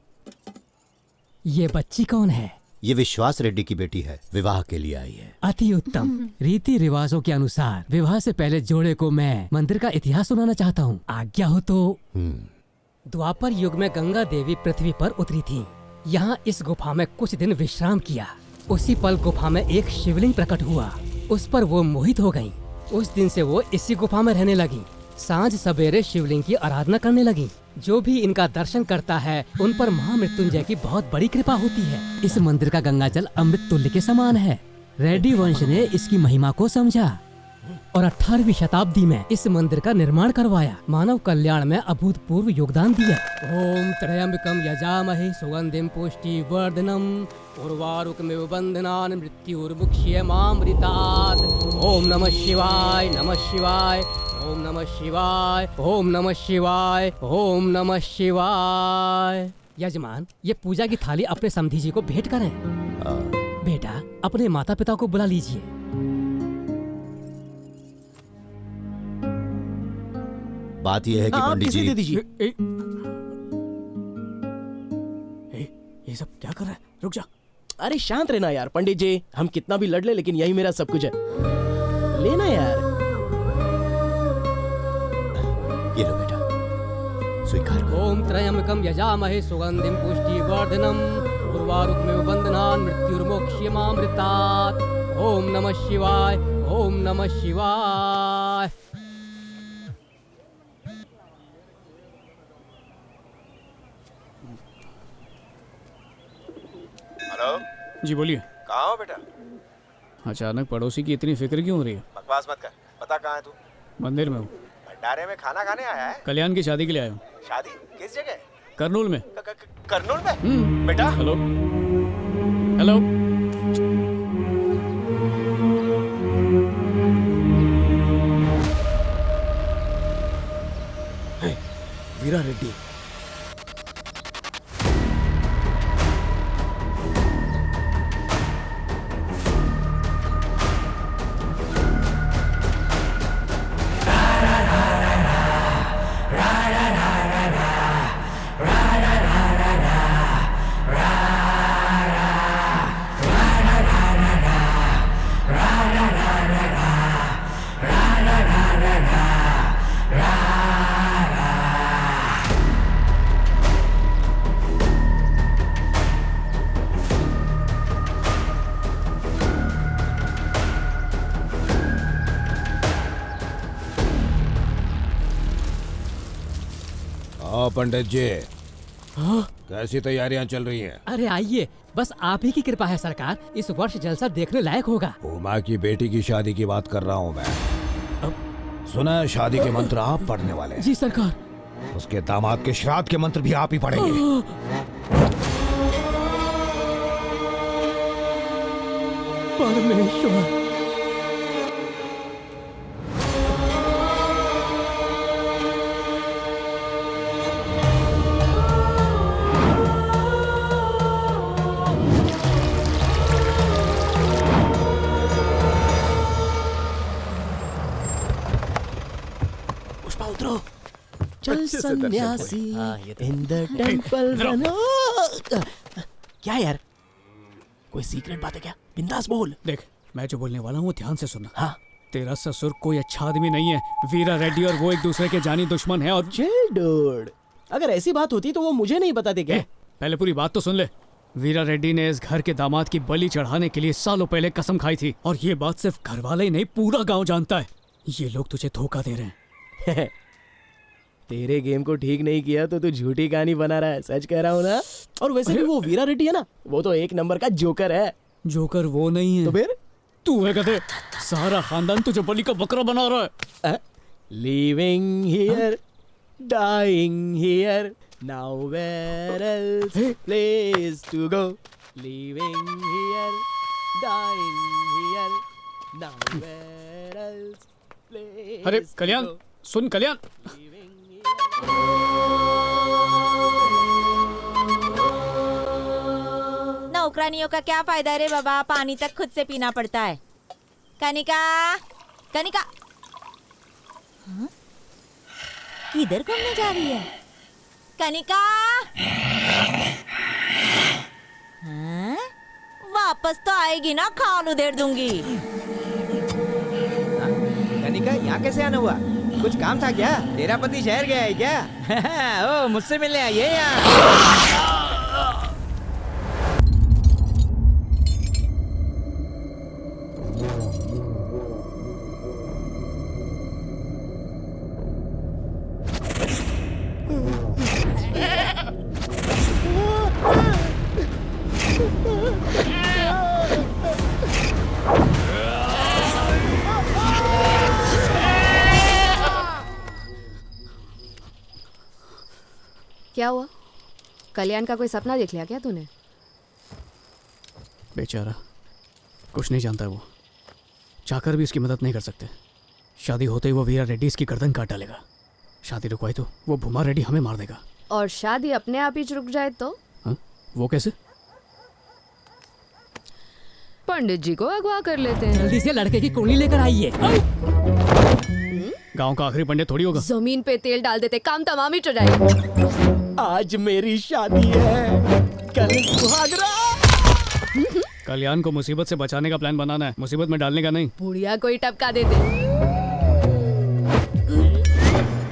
ये बच्ची कौन है? ये विश्वास रेड्डी की बेटी है, विवाह के लिए आई है। अति उत्तम। रीति रिवाजों के अनुसार विवाह से पहले जोड़े को मैं मंदिर का इतिहास सुनाना चाहता हूँ, आज्ञा हो तो। द्वापर युग में गंगा देवी पृथ्वी पर उतरी थी। यहाँ इस गुफा में कुछ दिन विश्राम किया। उसी पल गुफा में एक शिवलिंग प्रकट हुआ। उस पर वो मोहित हो गईं। उस दिन से वो इसी गुफा में रहने लगी। सांझ सवेरे शिवलिंग की आराधना करने लगी। जो भी इनका दर्शन करता है उन पर महामृत्युंजय की बहुत बड़ी कृपा होती है। इस मंदिर का गंगाजल अमृत तुल्य के समान है। रेड्डी वंश ने इसकी महिमा को समझा और 18वीं शताब्दी में इस मंदिर का निर्माण करवाया। मानव कल्याण में अभूतपूर्व योगदान दिया। ओम त्र्यंबकम यजामहे सुगंधिम पुष्टिवर्धनम उर्वारुकमिव बन्धनान् मृत्युर्मुक्षयमामृतात्। ओम नमः शिवाय, नमः शिवाय, ओम नमः शिवाय, ओम नमः शिवाय, ओम नमः शिवाय। यजमान, ये पूजा की थाली अपने समधी जी को भेंट करें। बेटा, अपने माता पिता को बुला लीजिए। बात यह है कि पंडित जी दे दीजिए। ये सब क्या कर रहा है? रुक जा। अरे शांत रहना यार पंडित जी, हम कितना भी लड़ ले लेकिन यही मेरा सब कुछ है। लेना यार। ये लो बेटा, स्वीकार करो। ओम त्र्यंबकम यजामहे सुगंधिम पुष्टिवर्धनम उर्वारुकमिव बन्धनान् मृत्युर्मुक्षयमामृतात्। ओम नमः शिवाय, ओम नमः शिवाय। हेलो जी बोलिए। कहाँ हो बेटा? अचानक पड़ोसी की इतनी फिक्र क्यों हो रही है? बकवास मत कर, बता कहाँ है तू? मंदिर में हूँ। भंडारे में खाना खाने आया है? कल्याण की शादी के लिए आया हूँ। शादी किस जगह? करनूल में। करनूल में? बेटा हेलो हेलो। वीरा रेड्डी। पंडित जी, हाँ? कैसी तैयारियां चल रही हैं? अरे आइए, बस आप ही की कृपा है सरकार, इस वर्ष जलसा देखने लायक होगा। उमा की बेटी की शादी की बात कर रहा हूँ मैं। सुना है शादी के मंत्र आप पढ़ने वाले हैं। जी सरकार। उसके दामाद के श्राद्ध के मंत्र भी आप ही पढ़ेंगे। परमेश्वर। पुष्पा उतरो। चल सन्यासी इन द टेंपल बनो। क्या यार, कोई सीक्रेट बात है क्या? बिंदास बोल। देख, मैं जो बोलने वाला हूँ वो ध्यान से सुनना। हाँ, तेरा ससुर कोई अच्छा आदमी नहीं है। वीरा रेड्डी और वो एक दूसरे के जानी दुश्मन है। और चिल डूड, अगर ऐसी बात होती तो वो मुझे नहीं बताते क्या? पहले पूरी बात तो सुन ले। वीरा रेड्डी ने इस घर के दामाद की बलि चढ़ाने के लिए सालों पहले कसम खाई थी, और ये बात सिर्फ घर वाले ही नहीं, पूरा गांव जानता है। ये लोग तुझे धोखा दे रहे हैं। तेरे गेम को ठीक नहीं किया तो तू झूठी कहानी बना रहा है, सच कह रहा हूँ ना। और वैसे भी वो वीरा रेड्डी है ना, वो तो एक नंबर का जोकर है। जोकर वो नहीं है तो फिर तू है। कहते सारा खानदान तुझे बलि का बकरा बना रहा है। Living here dying here now where else place to go. Living here dying here now where else place. अरे कल्याण सुन, कल्याण। नौकरानियों का क्या फायदा रे बाबा, पानी तक खुद से पीना पड़ता है। कनिका, कनिका, हाँ? किधर घूमने जा रही है कनिका? हाँ? वापस तो आएगी ना, खाल उधेड़ दूंगी। कनिका, यहाँ कैसे आना हुआ? कुछ काम था क्या? तेरा पति शहर गया है क्या? ओ, मुझसे मिलने आई है यहाँ। क्या हुआ? कल्याण का कोई सपना देख लिया क्या तूने? बेचारा कुछ नहीं जानता है वो, चाहकर भी उसकी मदद नहीं कर सकते। शादी होते ही वो वीरा रेड्डी इसकी गर्दन काट डालेगा। शादी रुकवाई तो वो भूमा रेड्डी हमें मार देगा। और शादी अपने आप ही रुक जाए तो? हा? वो कैसे? पंडित जी को अगवा कर लेते हैं। जल्दी से लड़के की कुंडली लेकर आइए। गांव का आखिरी पंडित थोड़ी होगा। जमीन पे तेल डाल देते, काम तमाम ही चढ़ाए। आज मेरी शादी है, कल सुहागरा। कल्याण को मुसीबत से बचाने का प्लान बनाना है, मुसीबत में डालने का नहीं। बुढ़िया कोई टपका देते।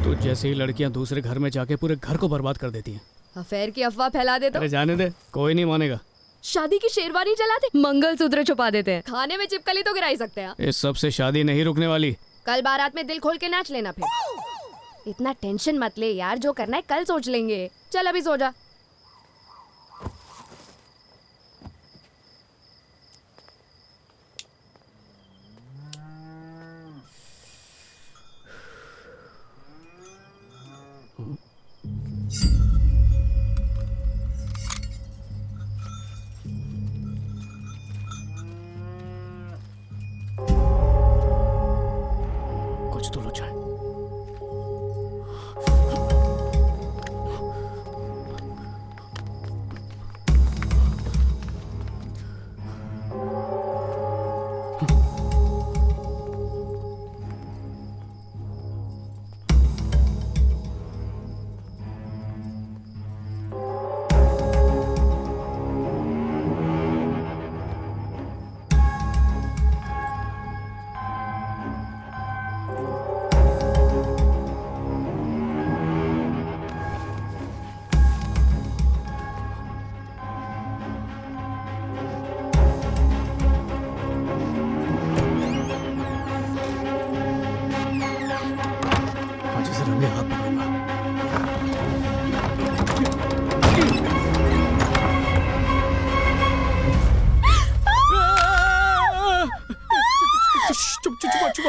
तो जैसे ही लड़कियां दूसरे घर में जाके पूरे घर को बर्बाद कर देती हैं। अफेयर की अफवाह फैला दे तो? अरे जाने दे, कोई नहीं मानेगा। शादी की शेरवानी चलाते, मंगलसूत्र छुपा देते हैं, खाने में चिपकली तो गिरा ही सकते हैं। इस सब से शादी नहीं रुकने वाली। कल बारात में दिल खोल के नाच लेना। फिर इतना टेंशन मत ले यार, जो करना है कल सोच लेंगे। चल अभी सो जा। कुछ तो लो चाय।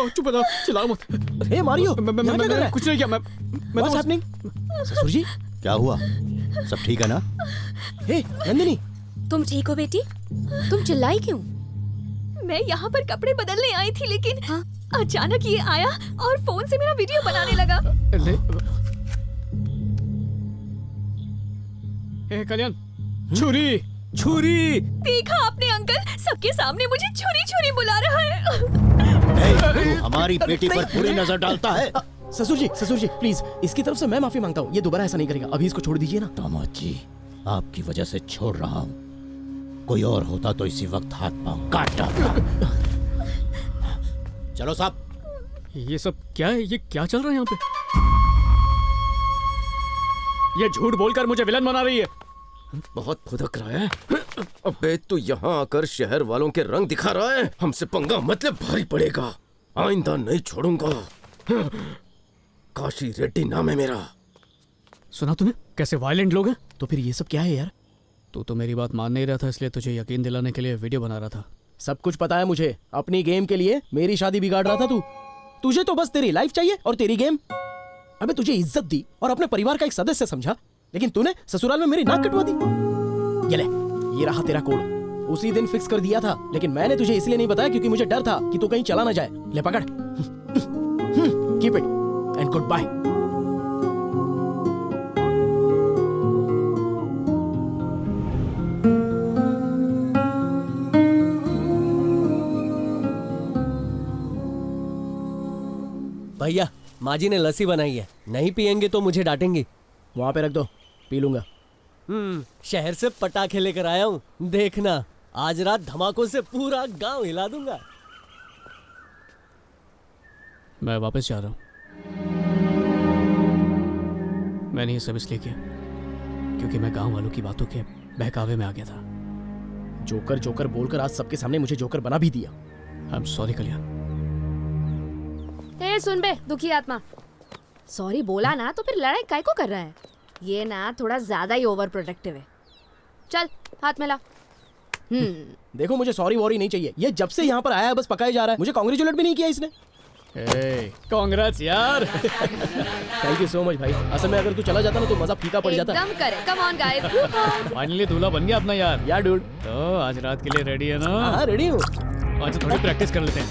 चुप हो जाओ, चिल्लाओ मत। हे मारियो, मैं कुछ नहीं किया, मैं What's happening? ससुर जी क्या हुआ? सब ठीक है ना? हे नंदिनी, तुम ठीक हो बेटी? तुम चिल्लाई क्यों? मैं यहाँ पर कपड़े बदलने आई थी, लेकिन अचानक ये आया और फोन से मेरा वीडियो बनाने लगा। ए कल्याण, छुरी छुरी। देखा आपने अंकल, सबके सामने मुझे छुरी छुरी बुला रहा है। तू हमारी बेटी पर बुरी नजर डालता है। ससुर जी प्लीज, इसकी तरफ से मैं माफी मांगता हूँ। ये दोबारा ऐसा नहीं करेगा। अभी इसको छोड़ दीजिए ना। दामाद जी, आपकी वजह से छोड़ रहा हूँ। कोई और होता तो इसी वक्त हाथ पांव काट डालता। चलो साहब। ये सब क्या है? ये क्या चल रहा है यहाँ पे? ये झूठ बोलकर मुझे विलन बना रही है। बहुत फुदक रहा है। अबे तू यहाँ आकर शहर वालों के रंग दिखा रहा है। हमसे पंगा मतलब भारी पड़ेगा। आइंदा नहीं छोड़ूंगा। काशी रेड्डी नाम है मेरा। सुना तुम्हें कैसे वायलेंट लोग हैं? तो फिर ये सब क्या है यार? तू तो मेरी बात मान नहीं रहा था, इसलिए तुझे यकीन दिलाने के लिए वीडियो बना रहा था। सब कुछ पता है मुझे। अपनी गेम के लिए मेरी शादी बिगाड़ रहा था तू। तुझे तो बस तेरी लाइफ चाहिए और तेरी गेम। अबे तुझे इज्जत दी और अपने परिवार का एक सदस्य समझा, लेकिन तूने ससुराल में मेरी नाक कटवा दी। ये ले, ये रहा तेरा कोड। उसी दिन फिक्स कर दिया था, लेकिन मैंने तुझे इसलिए नहीं बताया क्योंकि मुझे डर था कि तू कहीं चला ना जाए। ले पकड़। Keep it and goodbye. भैया, माँ जी ने लस्सी बनाई है, नहीं पियेंगे तो मुझे डांटेंगी। वहां पे रख दो, पी लूंगा। शहर से पटाखे लेकर आया हूँ, देखना आज रात धमाकों से पूरा गांव हिला दूंगा। मैं वापस जा रहा हूँ। मैंने ये सब इसलिए किया क्योंकि मैं गांव वालों की बातों के बहकावे में आ गया था। जोकर जोकर बोलकर आज सबके सामने मुझे जोकर बना भी दिया। आई एम सॉरी कल्याण। ए सुन बे दुखी आत्मा, सॉरी बोला ना तो फिर लड़ाई काय को कर रहा है? ये ना थोड़ा ज्यादा ही ओवर प्रोटेक्टिव है। चल हाथ मिला। देखो मुझे सॉरी वॉरी नहीं चाहिए। ये जब से यहाँ पर आया है बस पकाया जा रहा है। मुझे कांग्रेचुलेट भी नहीं किया इसने। कांग्रेट्स यार। थैंक यू सो मच भाई। असल में अगर तू चला जाता ना तो मजा फीका पड़ जाता। एकदम करे। Come on guys. फाइनली दूल्हा बन गया अपना यार। यार डूड, तो आज रात के लिए रेडी है ना? हाँ रेडी हूँ। आज थोड़ी प्रैक्टिस कर लेते हैं।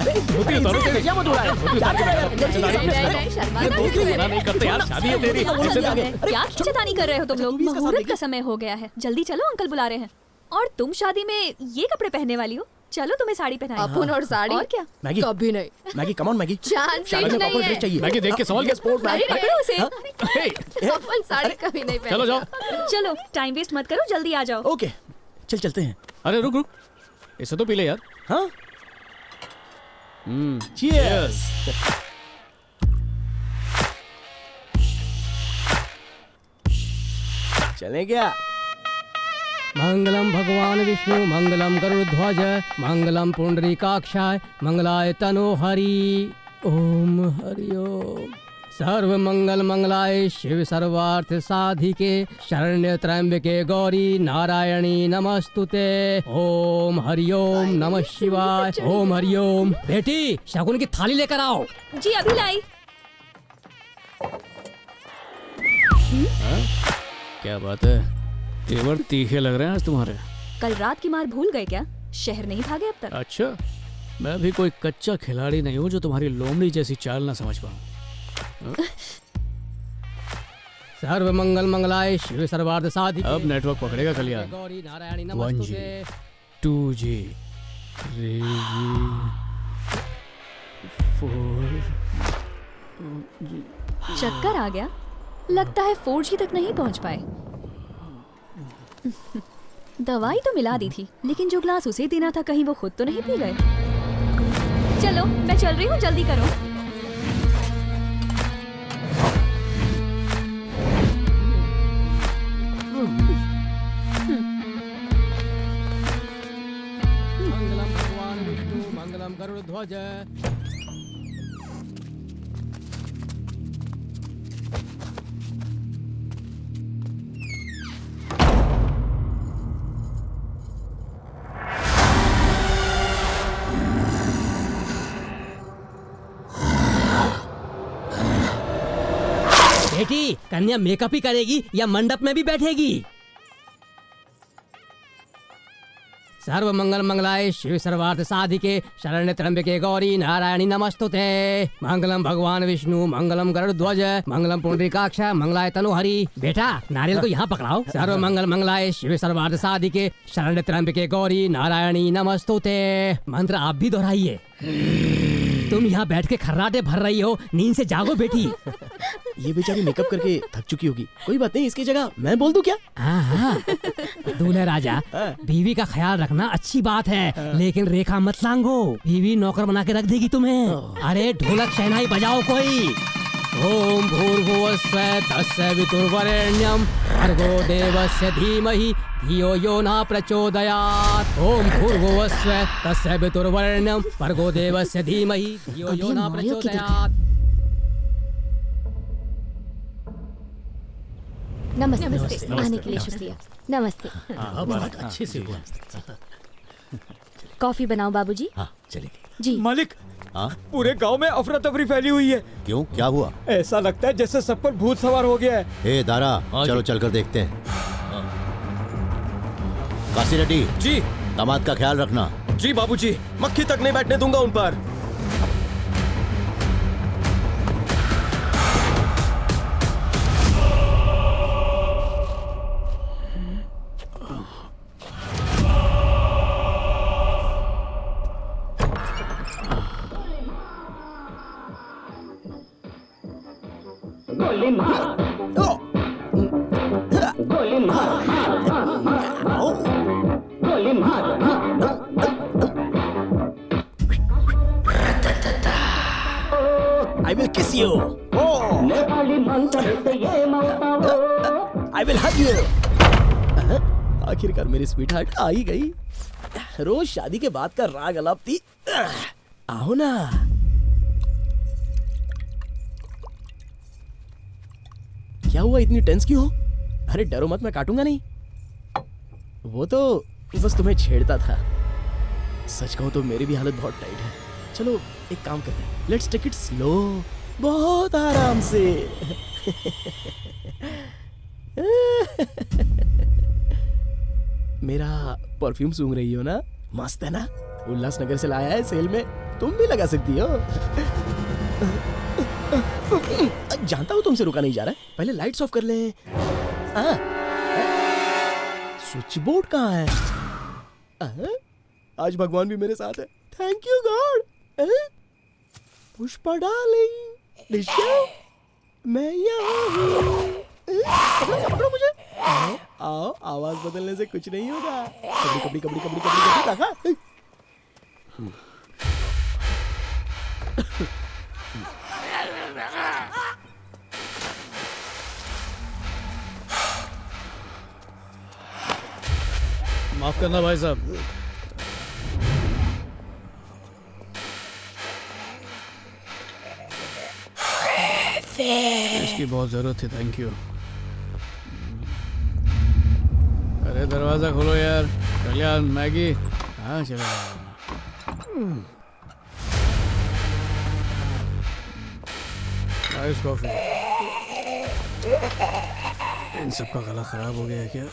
नहीं करते यार, शादी है तेरी। क्या खींचतानी कर रहे हो तुम लोग? मुहूर्त का समय हो गया है, जल्दी चलो, अंकल बुला रहे हैं। और तुम शादी में ये कपड़े पहनने वाली हो? चलो तुम्हें साड़ी पहनाई। अपन और साड़ी और क्या? मैगी कभी नहीं। Maggi come on Maggi. Chance नहीं है। चाहिए। मैगी देख के सवाल के स्पोर्ट अरे पकड़ो उसे। अपन साड़ी कभी नहीं पहनी। चलो जाओ। चलो टाइम वेस्ट मत करो, जल्दी आ जाओ। ओके चल चलते हैं। अरे रुक रुक, इसे तो पी ले यार। हाँ Cheers! चले क्या? मंगलम भगवान विष्णु, मंगलम गरुड़ध्वज, मंगलम पुंडरीकाक्षाय, मंगलाय तनोहरि। ओम हरि ओम। सर्व मंगल मंगलाय शिव सर्वार्थ साधिके, शरण्य त्र्यंबके गौरी नारायणी नमस्तुते। ओम हरि ओम नमः शिवाय। ओम हरि ओम। बेटी शगुन की थाली लेकर आओ। जी अभी लाई। क्या बात है, तेवर तीखे लग रहे हैं आज तुम्हारे। कल रात की मार भूल गए क्या? शहर नहीं भागे अब तक? अच्छा, मैं भी कोई कच्चा खिलाड़ी नहीं हूँ जो तुम्हारी लोमड़ी जैसी चाल ना समझ पाऊँ। सर्व मंगल मंगलाय शिव सर्वार्थ साधिके। अब नेटवर्क पकड़ेगा कल्याण। 1G 2G 3G 4G। चक्कर आ गया? लगता है 4G तक नहीं पहुंच पाए। दवाई तो मिला दी थी, लेकिन जो ग्लास उसे देना था कहीं वो खुद तो नहीं पी गए। चलो मैं चल रही हूँ, जल्दी करो। मंगलम भगवान विष्णु, मंगलम गरुड़ध्वज। बेटी, कन्या मेकअप ही करेगी या मंडप में भी बैठेगी? सर्व मंगल मंगलाय शिव सर्वार्थ साधिके शरण्य त्र्यंबके गौरी नारायणी नमस्तुते। मंगलम भगवान विष्णु, मंगलम गरुड़ध्वज, मंगलम पुंडरीकाक्ष, मंगलाय तनुहरि। बेटा, नारियल को यहाँ पकड़ाओ। सर्व मंगल मंगलाय शिव सर्वार्थ साधिके शरण्य त्र्यंबके गौरी नारायणी नमस्तुते। मंत्र आप भी दोहराइए। तुम यहाँ बैठ के खर्राटे भर रही हो, नींद से जागो बेटी। ये बेचारी मेकअप करके थक चुकी होगी, कोई बात नहीं, इसकी जगह मैं बोल दूं क्या? हाँ, दूल्हे राजा, बीवी का ख्याल रखना अच्छी बात है, लेकिन रेखा मत लांघो, बीवी नौकर बना के रख देगी तुम्हें। अरे ढोलक शहनाई बजाओ कोई। ओम भूर्भुवस्सुः तस्य वितुर्वरेण्यं भर्गो देवस्य धीमहि धियो यो न प्रचोदयात्। ओम भूर्भुवस्सुः तस्य वितुर्वरेण्यं भर्गो देवस्य धीमहि धियो यो न प्रचोदयात्। नमस्ते, नमस्ते। आने के लिए शुक्रिया। नमस्ते। अच्छे से हुआ। कॉफी बनाओ बाबूजी। हाँ, चलेगी। जी मालिक, हाँ? पूरे गांव में अफरा तफरी फैली हुई है। क्यों, क्या हुआ? ऐसा लगता है जैसे सब पर भूत सवार हो गया है। ए दारा, चलो चलकर देखते हैं। काशी रेड्डी जी, दामाद का ख्याल रखना। जी बाबूजी, मक्खी तक नहीं बैठने दूंगा उन पर। गोली मार, गोली मार, गोली मार। I will kiss you. Nepali मंत्र से ये मौताओ। I will hug you. आखिरकार मेरी स्वीट हार्ट आ ही गई। रोज शादी के बाद का राग अलापती। आओ ना। क्या हुआ, इतनी टेंस क्यों हो? अरे डरो मत, मैं काटूंगा नहीं। वो तो बस तुम्हें छेड़ता था। सच कहूं तो मेरी भी हालत बहुत टाइट है। चलो एक काम करते हैं, लेट्स टेक इट स्लो, बहुत आराम से। मेरा परफ्यूम सूंघ रही हो ना? मस्त है ना? उल्लासनगर से लाया है सेल में, तुम भी लगा सकती हो। जानता हूँ तुमसे रुका नहीं जा रहा है, पहले लाइट्स ऑफ कर लें। स्विच बोर्ड कहाँ है? आज भगवान भी मेरे साथ है। Thank you God. Pushpa darling, मैं यहाँ हूँ। पकड़ो मुझे। आओ, आवाज बदलने से कुछ नहीं होगा। कबड्डी कबड्डी कबड्डी कबड्डी कबड्डी। माफ करना भाई साहब, इसकी बहुत जरूरत थी। Thank you. अरे दरवाजा खोलो यार। कल्याण, मैगी, हाँ चलो। Ice coffee. इन सबका गला खराब हो गया है क्या?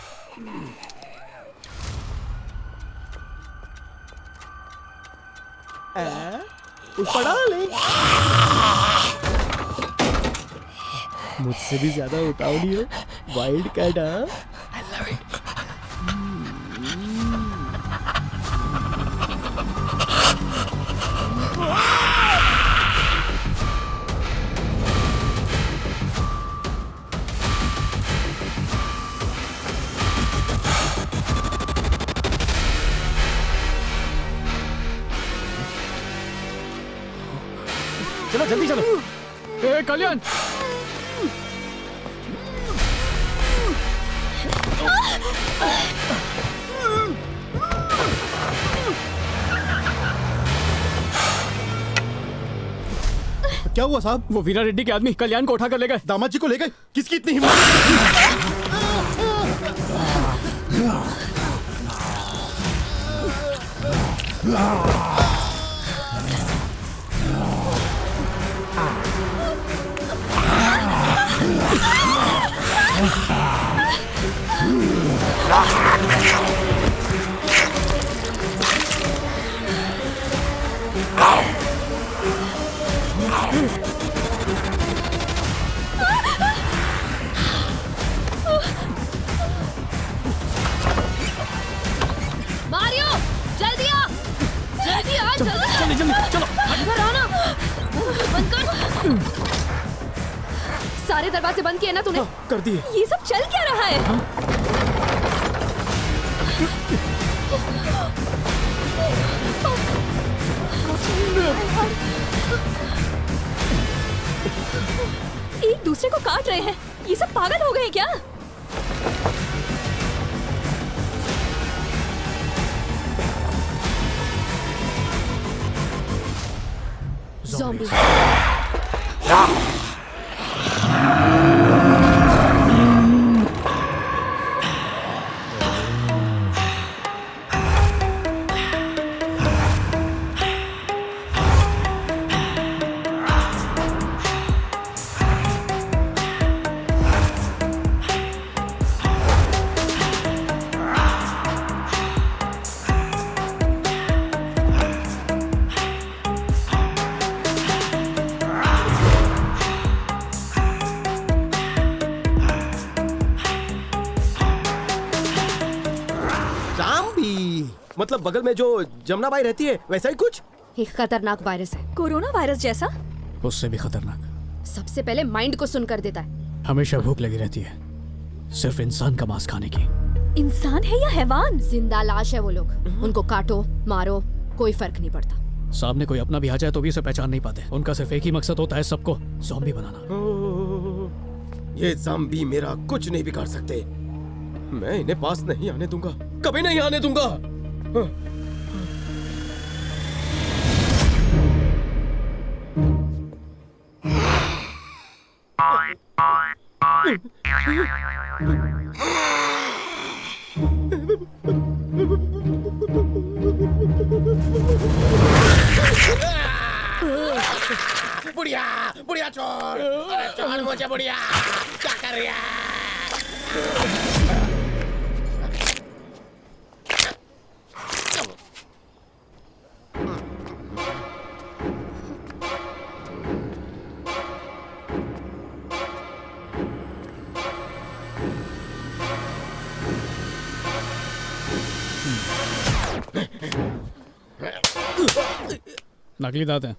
पुष्पा डार्लिंग, मुझसे भी ज्यादा उतावली हो। Wild cat. I love it. चलो जल्दी चलो। ए कल्याण, क्या हुआ साहब? वो वीरा रेड्डी के आदमी कल्याण को उठा कर ले गए। दामाद जी को ले गए? किसकी इतनी हिम्मत? मारियो, जल्दी आ, जल्दी आ, जल्दी चलो अंदर आना, बंद कर। सारे दरवाजे बंद किए ना तूने? कर दिए। ये सब चल क्या रहा है? एक दूसरे को काट रहे हैं। ये सब पागल हो गए क्या? Zombie. मतलब बगल में जो जमुना बाई रहती है वैसा ही कुछ? एक खतरनाक वायरस है, कोरोना वायरस जैसा। उससे भी खतरनाक। सबसे पहले माइंड को सुन कर देता है। हमेशा भूख लगी रहती है, सिर्फ इंसान का मांस खाने की। इंसान है या हैवान? जिंदा लाश है वो लोग। उनको काटो मारो कोई फर्क नहीं पड़ता। सामने कोई अपना भी आ जाए तो भी उसे पहचान नहीं पाते। उनका सिर्फ एक ही मकसद होता है, सबको ज़ॉम्बी बनाना। ये ज़ॉम्बी मेरा कुछ नहीं बिगाड़ सकते। मैं इन्हें पास नहीं आने दूंगा, कभी नहीं आने दूंगा। बुढ़िया, बुढ़िया छोड़, अरे छोड़ मुझे बुढ़िया, क्या कर रही है? नकली दांत हैं।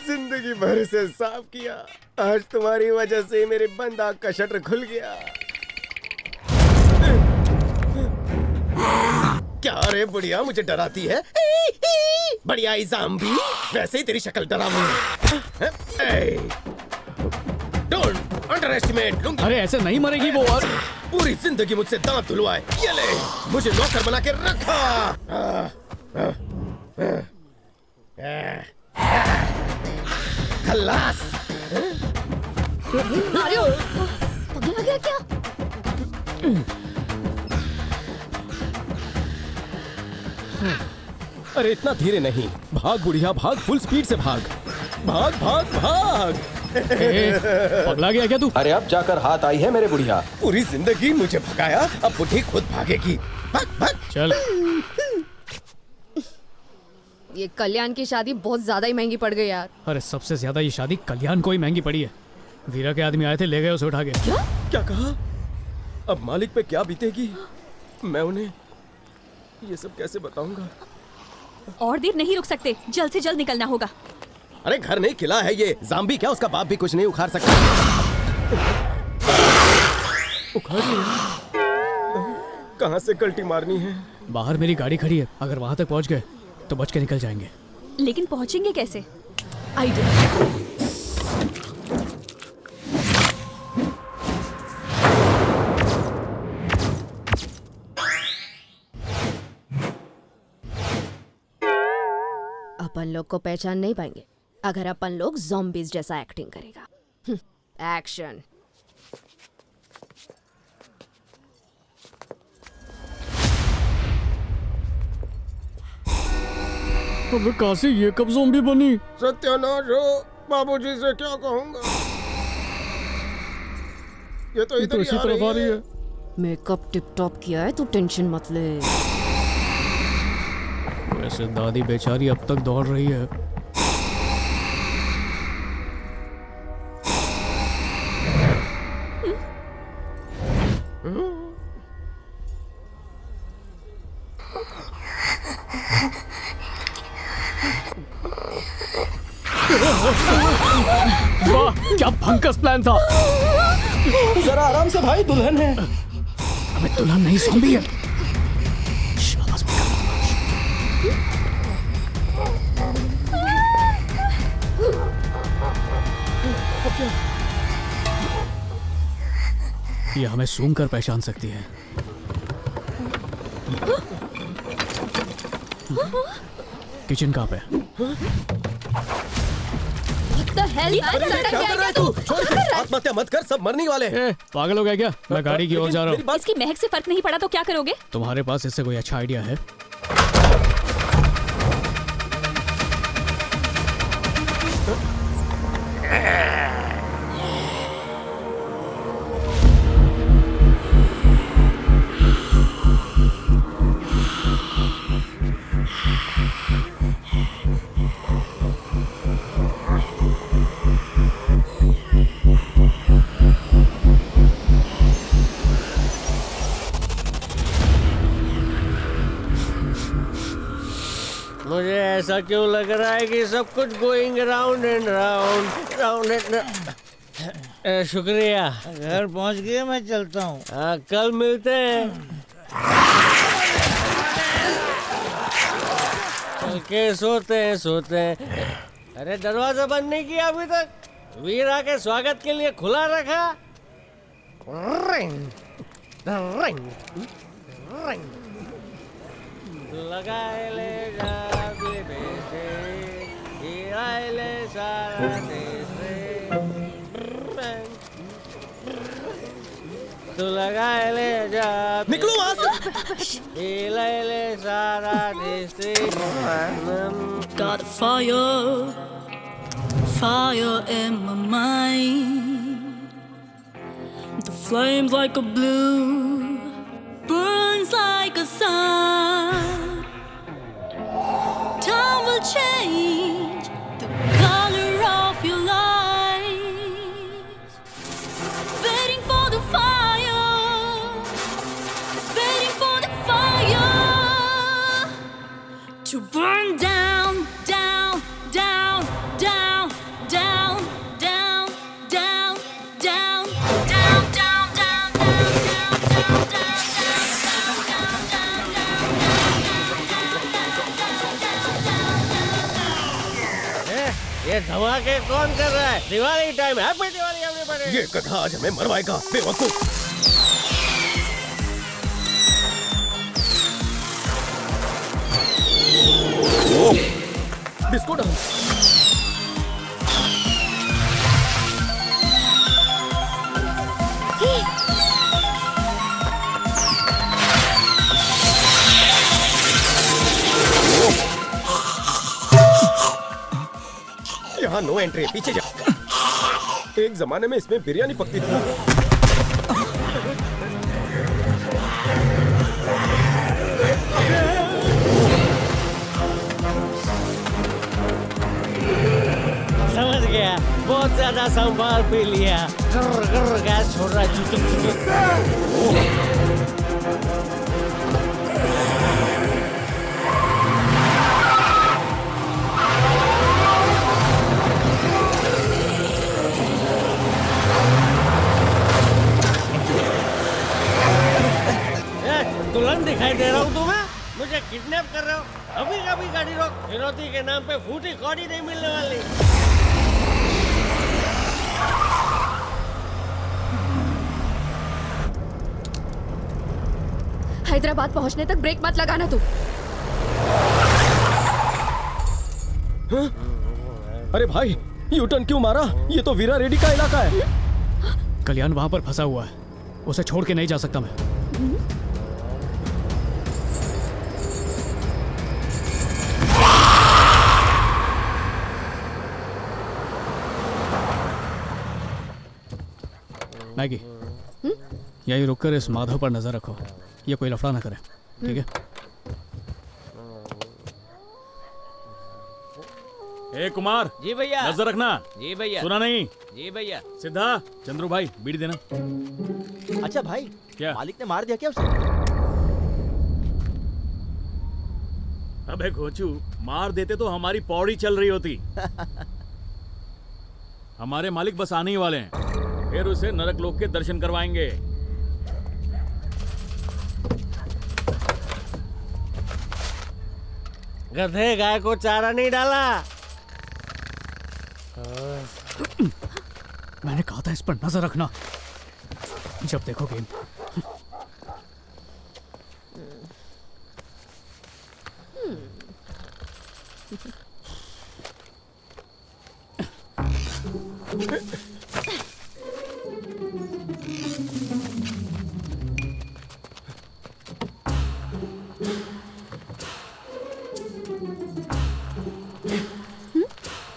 जिंदगी भर से साफ किया, आज तुम्हारी वजह से मेरे बंद आँख का शटर खुल गया। क्या रे बुढ़िया मुझे डराती है? बढ़िया ज़ॉम्बी, वैसे ही तेरी शक्ल डरावनी। डोंट अंडरएस्टिमेट लूंगा। अरे ऐसे नहीं मरेगी वो। और पूरी जिंदगी मुझसे दांत धुलवाए, ये ले मुझे नौकर बना के रखा। खल्लास। मारियो, पगला गया क्या? अरे इतना धीरे नहीं, भाग बुढ़िया भाग, फुल स्पीड से भाग, भाग भाग भाग। पगला गया क्या तू? अरे अब जाकर हाथ आई है मेरे बुढ़िया। पूरी जिंदगी मुझे भगाया, अब बुढ़ी खुद भागेगी। भाग भाग। चल। ये कल्याण की शादी बहुत ज्यादा ही महंगी पड़ गई यार। अरे सबसे ज्यादा ये शादी कल्याण को ही महंगी पड़ी है। वीरा के आदमी आए थे, ले गए उसे उठा के। क्या कहा? अब मालिक पे क्या बीतेगी? मैं उन्हें ये सब कैसे बताऊंगा? और देर नहीं रुक सकते, जल्द से जल्द निकलना होगा। अरे घर नहीं किला है ये, ज़ॉम्बी क्या उसका बाप भी कुछ नहीं उखाड़ सकता। उखाड़ कहाँ से कल्टी मारनी है? बाहर मेरी गाड़ी खड़ी है, अगर वहां तक पहुंच गए तो बच के निकल जाएंगे। लेकिन पहुंचेंगे कैसे? आइडिया। अपन लोग को पहचान नहीं पाएंगे अगर अपन लोग ज़ॉम्बीज़ जैसा एक्टिंग करेगा। एक्शन। अबे काशी ये कब ज़ॉम्बी बनी? सत्यानाश हो, बाबूजी से क्या कहूँगा? ये तो इधर इसी तरफ आ रही है। मेकअप टिप टॉप किया है, तू टेंशन मत ले। वैसे दादी बेचारी अब तक दौड़ रही है। वाह, क्या भंकस प्लान था। जरा आराम से भाई, दुल्हन है। अबे दुल्हन नहीं, ज़ॉम्बी है। ये हमें सूंघ कर पहचान सकती है। किचन कहाँ पे? आत्महत्या मत कर, सब मरने वाले हैं। पागल हो गया क्या? मैं गाड़ी की ओर जा रहा हूँ। इसकी महक से फर्क नहीं पड़ा तो क्या करोगे? तुम्हारे पास इससे कोई अच्छा आइडिया है? मुझे ऐसा क्यों लग रहा है कि सब कुछ going round and round round and शुक्रिया। घर पहुंच गए, मैं चलता हूँ। कल मिलते हैं। चल के सोते हैं। अरे दरवाजा बंद नहीं किया अभी तक? वीरा के स्वागत के लिए खुला रखा। रिंग रिंग रिंग लगाए ले जा ले सारा देश तू लगाए ले जा। निकलो वहाँ से। ले सारा देश। Got a fire, fire in my mind. The flames like a blue, burns like a sun. Time will change the color of your life. Waiting for the fire, waiting for the fire to burn down, down, down, down, down, down, down, down, down, down, down, down. ये धमाके कौन कर रहा है? Diwali time, happy Diwali everybody. ये गधा आज हमें मरवाएगा, बेवकूफ। Disco dance. यहाँ नो एंट्री, पीछे जा। एक जमाने में इसमें बिरयानी पकती थी। समझ गया, बहुत ज्यादा संभाल पी लिया। गैस छोड़ रहा है। दुल्हन दिखाई दे रहा हूँ तुम्हें? मुझे किडनैप कर रहे हो? अभी कभी गाड़ी रोक। फिरौती के नाम पे फूटी कौड़ी नहीं मिलने वाली। हैदराबाद पहुंचने तक ब्रेक मत लगाना तू। हाँ? अरे भाई, यू टर्न क्यों मारा? ये तो वीरा रेड्डी का इलाका है। कल्याण वहां पर फंसा हुआ है, उसे छोड़ के नहीं जा सकता मैं। मैगी, यही रुककर इस माधव पर नजर रखो, ये कोई लफड़ा ना करे, ठीक है? ए कुमार, जी भैया। नजर रखना। जी भैया। सुना नहीं? जी भैया। सिद्धा, चंद्रू भाई बीड़ी देना। अच्छा भाई, क्या मालिक ने मार दिया क्या उसे? अबे घोचू, मार देते तो हमारी पौड़ी चल रही होती। हमारे मालिक बस आने ही वाले हैं, फिर उसे नरक लोक के दर्शन करवाएंगे। गधे, गाय को चारा नहीं डाला। मैंने कहा था इस पर नजर रखना, जब देखो गेम।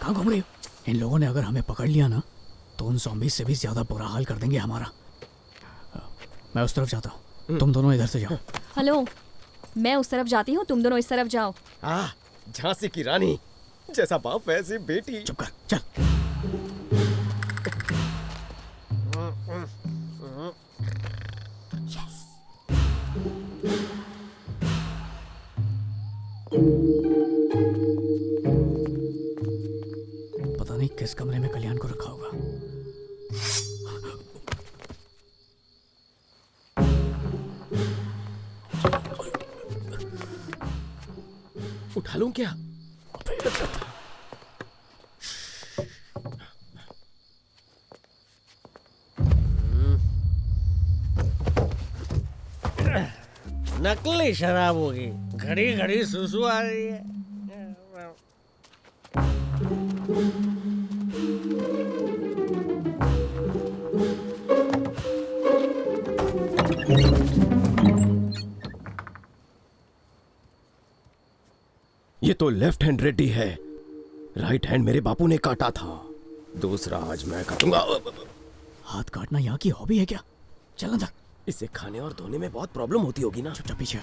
कहाँ घूम रही हो? इन लोगों ने अगर हमें पकड़ लिया ना तो उन ज़ॉम्बीज़ से भी ज्यादा बुरा हाल कर देंगे हमारा। मैं उस तरफ जाता हूँ, तुम दोनों इधर से जाओ। हेलो, मैं उस तरफ जाती हूँ, तुम दोनों इस तरफ जाओ। झांसी की रानी, जैसा बाप वैसी बेटी। चुप कर, चल। पता नहीं किस कमरे में कल्याण को रखा होगा। उठा लूं क्या? नकली शराब होगी, घड़ी घड़ी सुसु आ रही है। ये तो लेफ्ट हैंड रेड्डी है, राइट हैंड मेरे बापू ने काटा था, दूसरा आज मैं काटूंगा। हाथ काटना यहाँ की हॉबी है क्या? चल अंदर। इसे खाने और धोने में बहुत प्रॉब्लम होती होगी ना। चुपचाप पीछे।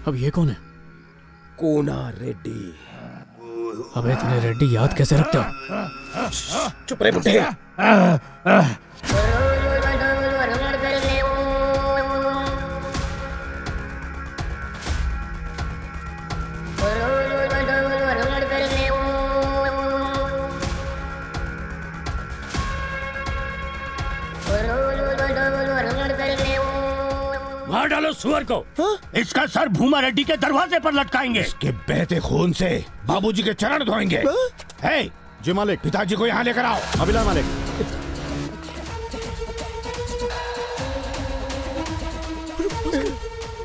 अब ये कौन है? कोना रेड्डी। अबे इतने रेड्डी याद कैसे रखते हो? चुप रहे बुड्ढे। मार डालो सुअर को। इसका सर भूमा रेड्डी के दरवाजे पर लटकाएंगे। इसके बहते खून से बाबूजी के चरण धोएंगे। हे, जी मालिक, पिताजी को यहाँ लेकर आओ। अभिला मालिक।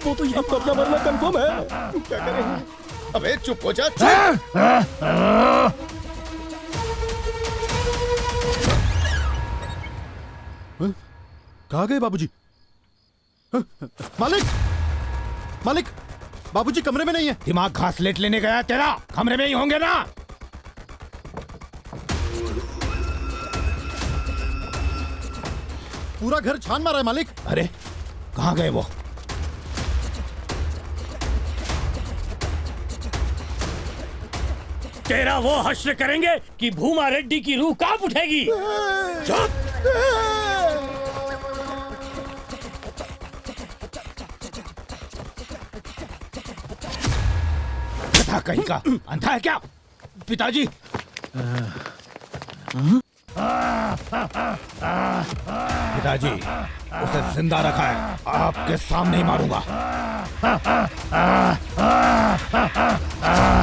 वो तो यहाँ अपना मरना कंफर्म है, क्या करें? अबे चुप हो जा। कहाँ गए बाबूजी? मालिक, मालिक, बाबूजी कमरे में नहीं है। दिमाग घास लेट लेने गया तेरा, कमरे में ही होंगे ना। पूरा घर छान मारा है मालिक। अरे कहाँ गए वो? तेरा वो हश्र करेंगे कि भूमा रेड्डी की रूह कांप उठेगी। चुप। कहीं का अंधा है क्या पिताजी? पिताजी, उसे जिंदा रखा है, आपके सामने ही मारूंगा।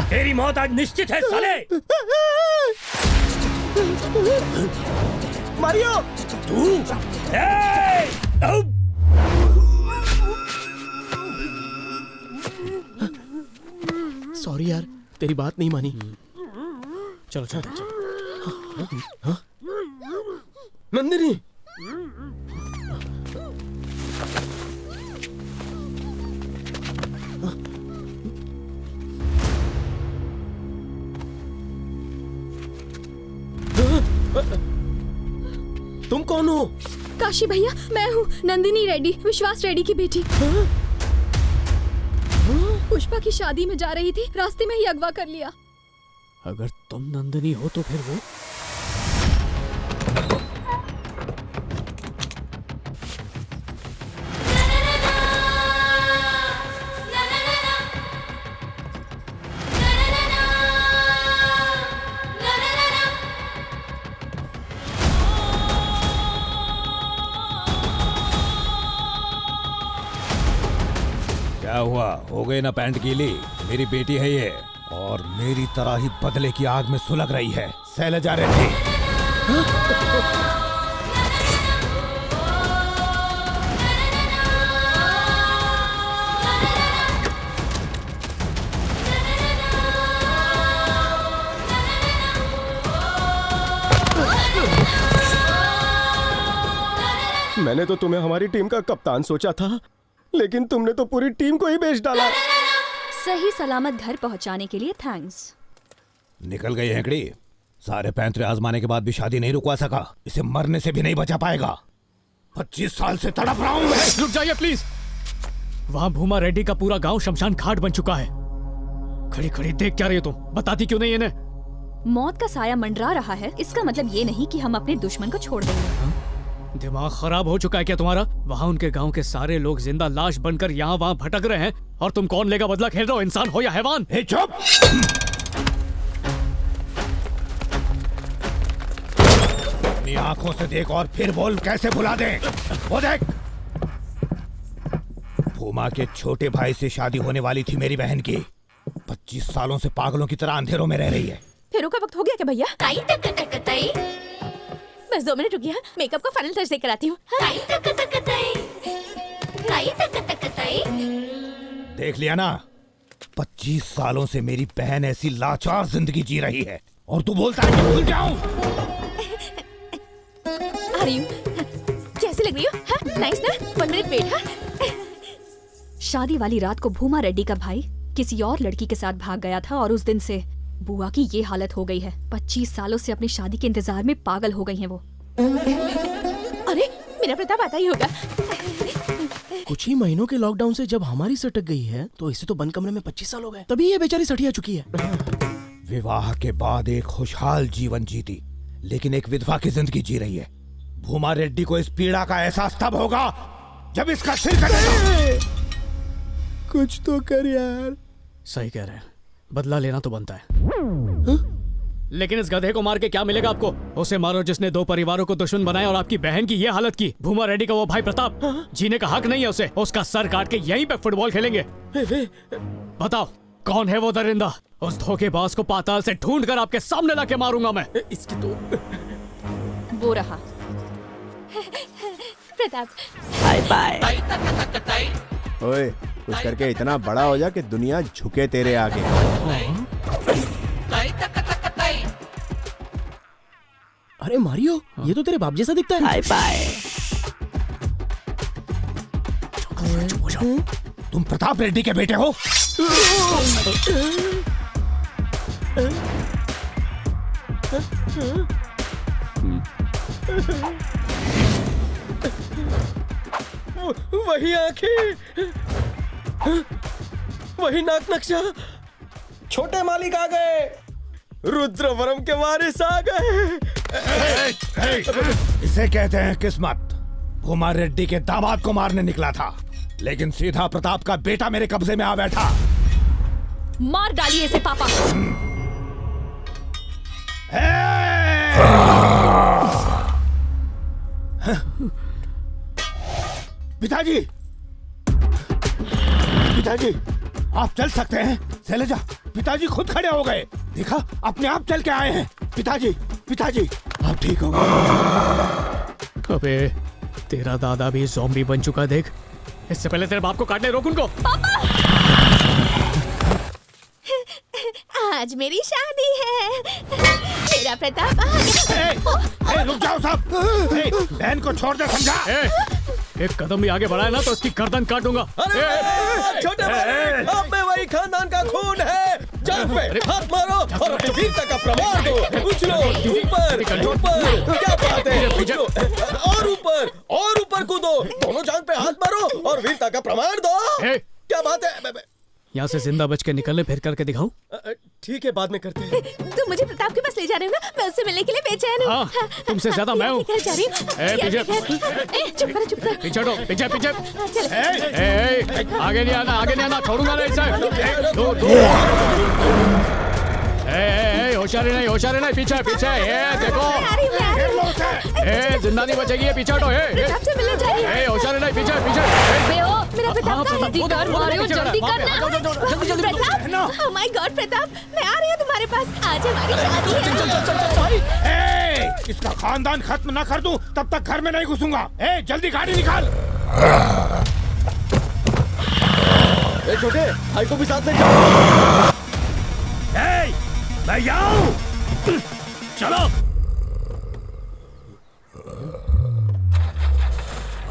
तेरी मौत आज निश्चित है साले। मारियो, तू सॉरी यार, तेरी बात नहीं मानी। चलो चलो चलो। नंदिनी, तुम कौन हो? काशी भैया, मैं हूँ नंदिनी रेड्डी, विश्वास रेड्डी की बेटी। पुष्पा की शादी में जा रही थी, रास्ते में ही अगवा कर लिया। अगर तुम नंदिनी हो तो फिर वो क्या हुआ? हो गई ना पैंट गीली? मेरी बेटी है ये, और मेरी तरह ही बदले की आग में सुलग रही है। शैलजा रेड्डी। मैंने तो तुम्हें हमारी टीम का कप्तान सोचा था, लेकिन तुमने तो पूरी टीम को ही बेच डाला। सही सलामत घर पहुंचाने के लिए थैंक्स। निकल गई हेकड़ी। सारे पैंतरे आजमाने के बाद भी शादी नहीं रुकवा सका। इसे मरने से भी नहीं बचा पाएगा। 25 साल से तड़प रहा हूं मैं। रुक जाइए प्लीज। वहाँ भूमा रेड्डी का पूरा गांव शमशान घाट बन चुका है। खड़ी खड़ी देख क्या रही हो तुम? बताती क्यों नहीं इन्हें? मौत का साया मंडरा रहा है, इसका मतलब ये नहीं कि हम अपने दुश्मन को छोड़ देंगे। दिमाग खराब हो चुका है क्या तुम्हारा? वहाँ उनके गांव के सारे लोग जिंदा लाश बनकर यहाँ वहाँ भटक रहे हैं, और तुम कौन लेगा बदला खेल रहे हो? इंसान हो या हैवान? चुप! अपनी आंखों से देख और फिर बोल, कैसे भुला दे? वो देख, भूमा के छोटे भाई से शादी होने वाली थी मेरी बहन की। 25 सालों से पागलों की तरह अंधेरों में रह रही है। फेरों का वक्त हो गया क्या भैया? बस 2 मिनट रुकिए, मेकअप का फाइनल टच देकर आती हूँ। देख लिया ना, 25 सालों से मेरी बहन ऐसी लाचार जिंदगी जी रही है, और तू बोलता है कि भूल जाऊं? आ रही हूँ। कैसी लग रही हो? हाँ, नाइस ना? 1 मिनट वेट। हाँ? शादी वाली रात को भूमा रेड्डी का भाई किसी और लड़की के साथ भाग गया था, और उस दिन से बुआ की ये हालत हो गई है। 25 सालों से अपनी शादी के इंतजार में पागल हो गई हैं वो। अरे मेरा प्रताप आता ही होगा। कुछ ही महीनों के लॉकडाउन से जब हमारी सटक गई है, तो इसे तो बंद कमरे में 25 साल हो गए, तभी ये बेचारी सठिया चुकी है। विवाह के बाद एक खुशहाल जीवन जीती, लेकिन एक विधवा की जिंदगी जी रही है। भूमा रेड्डी को इस पीड़ा का एहसास तब होगा जब इसका सिर कटेगा। कुछ तो कर यार। सही कह रहे हैं, बदला लेना तो बनता है। लेकिन इस गधे को मार के क्या मिलेगा आपको? उसे मारो जिसने 2 परिवारों को दुश्मन बनाया और आपकी बहन की ये हालत की। भूमा रेड्डी का वो भाई प्रताप, जीने का हक नहीं है उसे। उसका सर काट के यहीं पे फुटबॉल खेलेंगे। बताओ कौन है वो दरिंदा? उस धोखेबाज को पाताल से ढूंढ कर आपके सामने लाके मारूंगा मैं। इसकी तो वो रहा प्रताप। Bye bye. ओए, कुछ करके इतना बड़ा हो जा कि दुनिया झुके तेरे आगे। अरे मारियो, ये तो तेरे बाप जैसा दिखता है। Bye bye. तुम प्रताप रेड्डी के बेटे हो? वही आंखें, वही नाक नक्शा। छोटे मालिक आ गए, रुद्रवरम के वारिस आ गए। इसे कहते हैं किस्मत। भूमा रेड्डी के दामाद को मारने निकला था, लेकिन सीधा प्रताप का बेटा मेरे कब्जे में आ बैठा। मार डालिए इसे पापा। पिताजी, पिताजी, आप चल सकते हैं? शैलजा, पिताजी खुद खड़े हो गए। देखा, अपने आप चल के आए हैं। पिताजी, पिताजी, आप ठीक हो गए? अबे तेरा दादा भी ज़ॉम्बी बन चुका है। देख, इससे पहले तेरे बाप को काटने रोक उनको। पापा! आज मेरी शादी है। वीरा प्रताप रुक जाओ सब। बहन को छोड़ दे, समझा? एक कदम भी आगे बढ़ाया ना तो इसकी गर्दन काटूंगा। छोटे भाई, अब में वही खानदान का खून है। जान पे हाथ मारो और अपनी वीरता का प्रमाण दो। उछलो ऊपर ऊपर, क्या बात है, उछलो और ऊपर कूदो। दोनों जान पे हाथ मारो और वीरता का प्रमाण दो। क्या बात है? यहाँ से जिंदा बच के निकलने फिर करके दिखाऊं? ठीक है, बाद में करते हैं। तुम मुझे प्रताप के पास ले जा रहे हो ना? मैं उससे मिलने के लिए बेचैन हूँ। हाँ, तुमसे ज्यादा मैं हूँ। जा रही हूँ। चुप करो। पीछे हटो, पीछे। आगे नहीं आना, छोड़ूंगा नहीं इसे। होशियारी नहीं, पीछे। देखो, जिंदा नहीं बचेगी ये, पीछे हटो। होशियारी नहीं, पीछे। मेरा प्रताप जल्दी कर, मारो, जल्दी करना। Pratap, oh my God Pratap, मैं आ रही हूँ तुम्हारे पास। आज हमारी शादी है। इसका खानदान खत्म ना कर दूं तब तक घर में नहीं घुसूंगा। जल्दी गाड़ी निकाल। छोटे भाई को भी साथ ले जाओ। मैं जाऊं। चलो।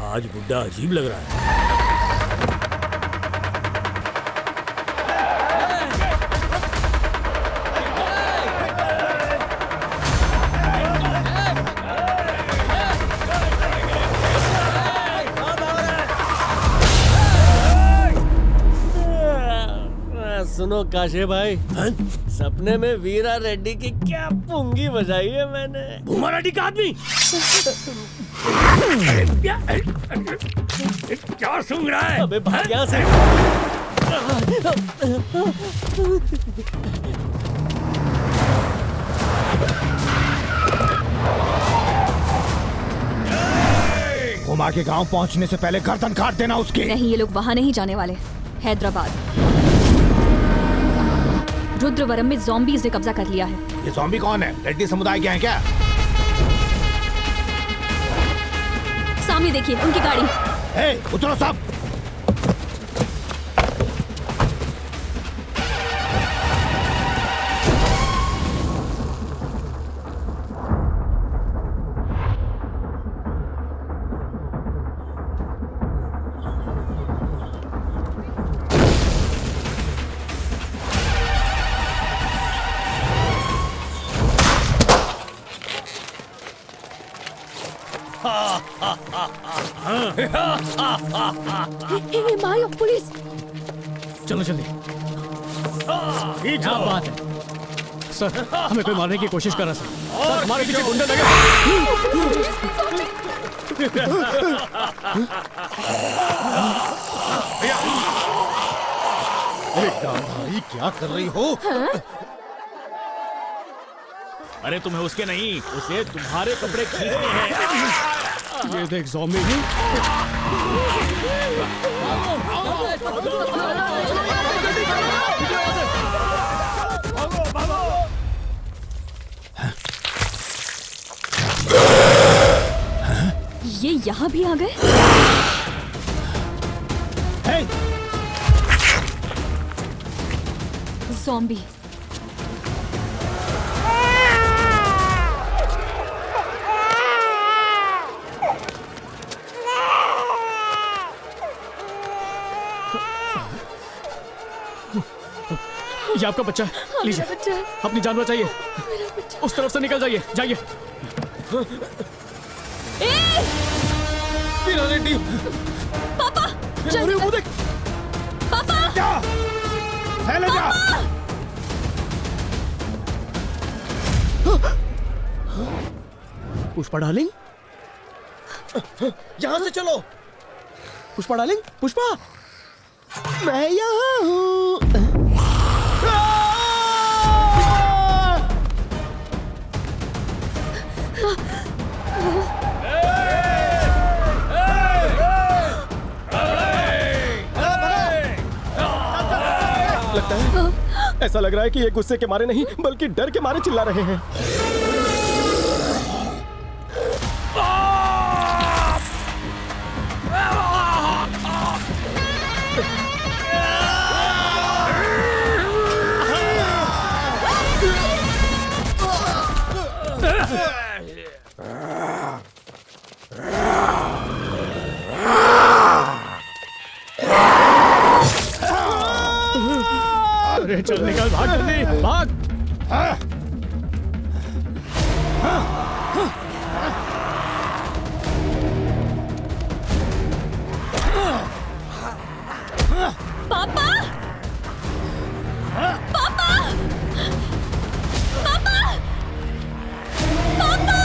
आज बुड्ढा अजीब लग रहा है। सुनो काशे भाई, सपने में वीरा रेड्डी की क्या पुंगी बजाई है मैंने। भूमा रेड्डी का आदमी क्या सूंघ रहा है? अबे भाग यहाँ से। भूमा के गांव पहुंचने से पहले गर्दन काट देना उसकी। नहीं, ये लोग वहाँ नहीं जाने वाले। हैदराबाद रुद्रवरम में ज़ॉम्बीज़ ने कब्जा कर लिया है। ये ज़ॉम्बी कौन है? रेड्डी समुदाय के हैं क्या? सामने देखिए, उनकी गाड़ी। उतरो सब। Mario, police. चलो जल्दी। क्या बात है सर? हमें कोई मारने की कोशिश कर रहा सर। हमारे पीछे गुंडे लगे। भाई क्या कर रही हो? अरे तुम्हें उसके नहीं, उसे तुम्हारे कपड़े खींचने हैं। ये देख ज़ॉम्बी नहीं। ये यहाँ भी आ गए। ज़ॉम्बी। ये आपका बच्चा है, लीजिए। अपनी जान बचाइए। उस तरफ से निकल जाइए, जाइए। रेड्डी, पापा, अरे वो देख। पापा, क्या? जा। पुष्पा डार्लिंग, यहाँ से चलो। पुष्पा डार्लिंग, पुष्पा, मैं यहाँ हूँ। लगता है, ऐसा लग रहा है कि ये गुस्से के मारे नहीं बल्कि डर के मारे चिल्ला रहे हैं। चल निकल, भाग जल्दी, भाग। पापा पापा पापा पापा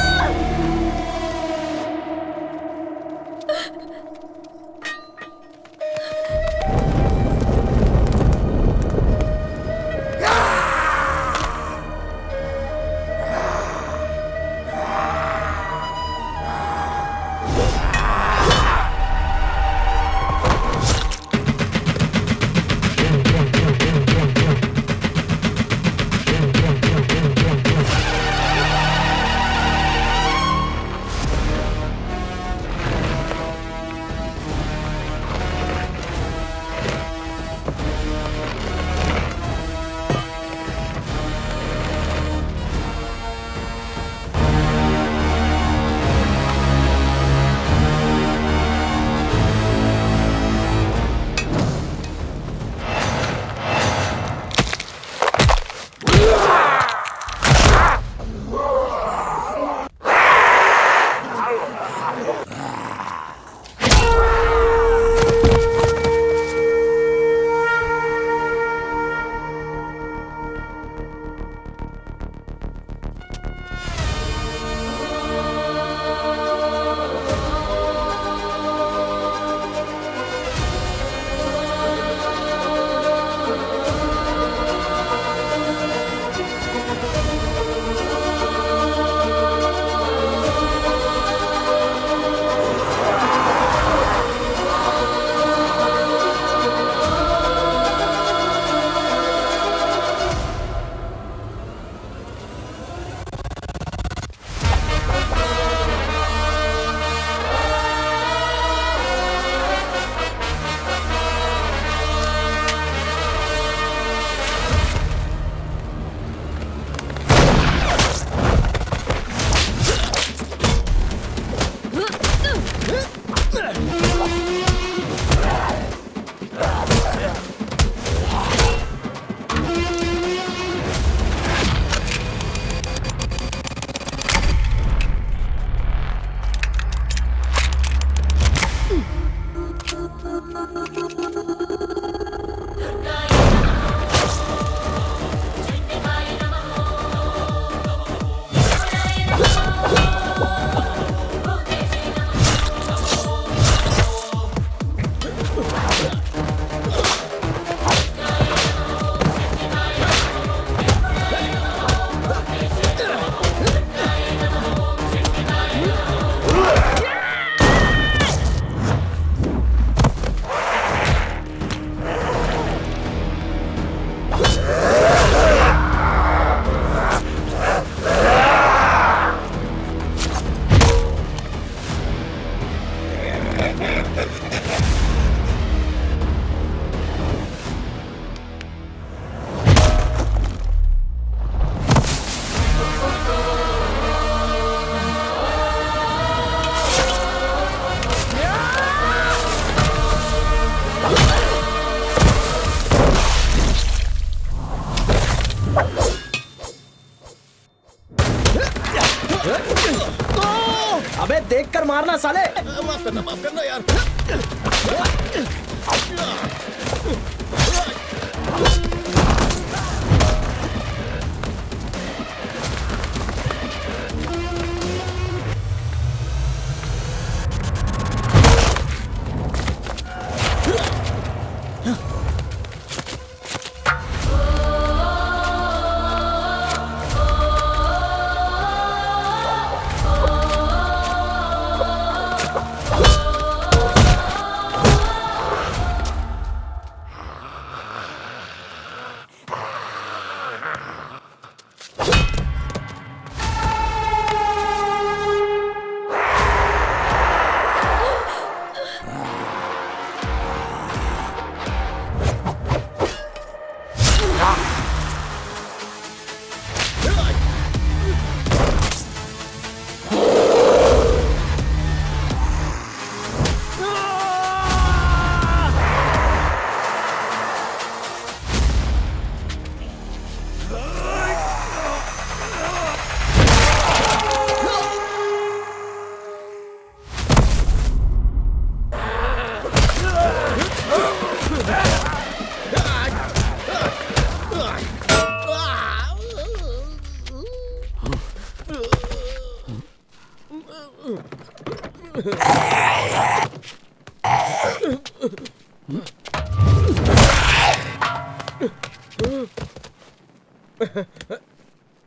अबे देख कर मारना साले। माफ करना यार।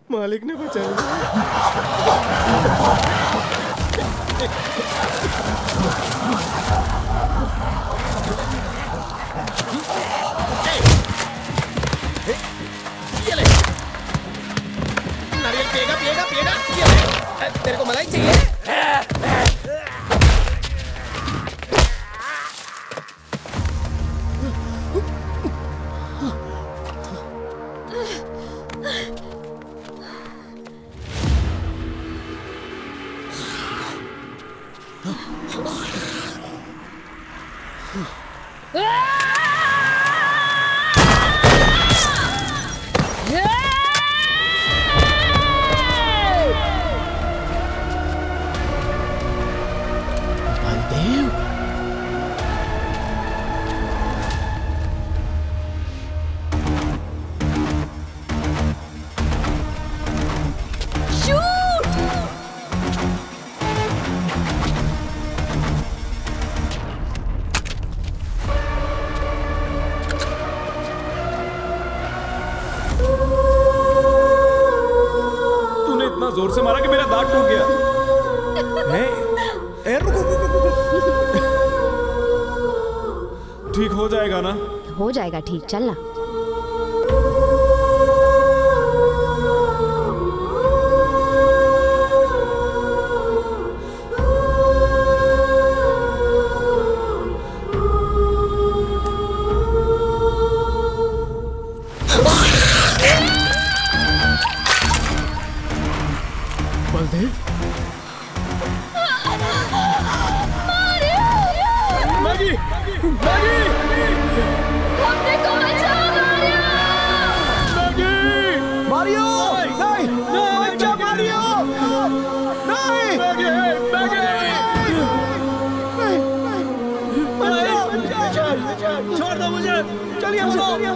मालिक ने बचाया। नारियल पिएगा पिएगा पिएगा, तेरे को मलाई चाहिए? जोर से मारा कि मेरा दांत टूट गया। रुको। ठीक हो जाएगा ना? हो जाएगा ठीक, चलना। बलदेव, मैगी, मैगी, हमने को बचाओ मैगी, मारियो, नहीं, बच्चा मारियो, नहीं, मैगी, बच्चा, छोड़ दो मुझे, चलिए मैगी।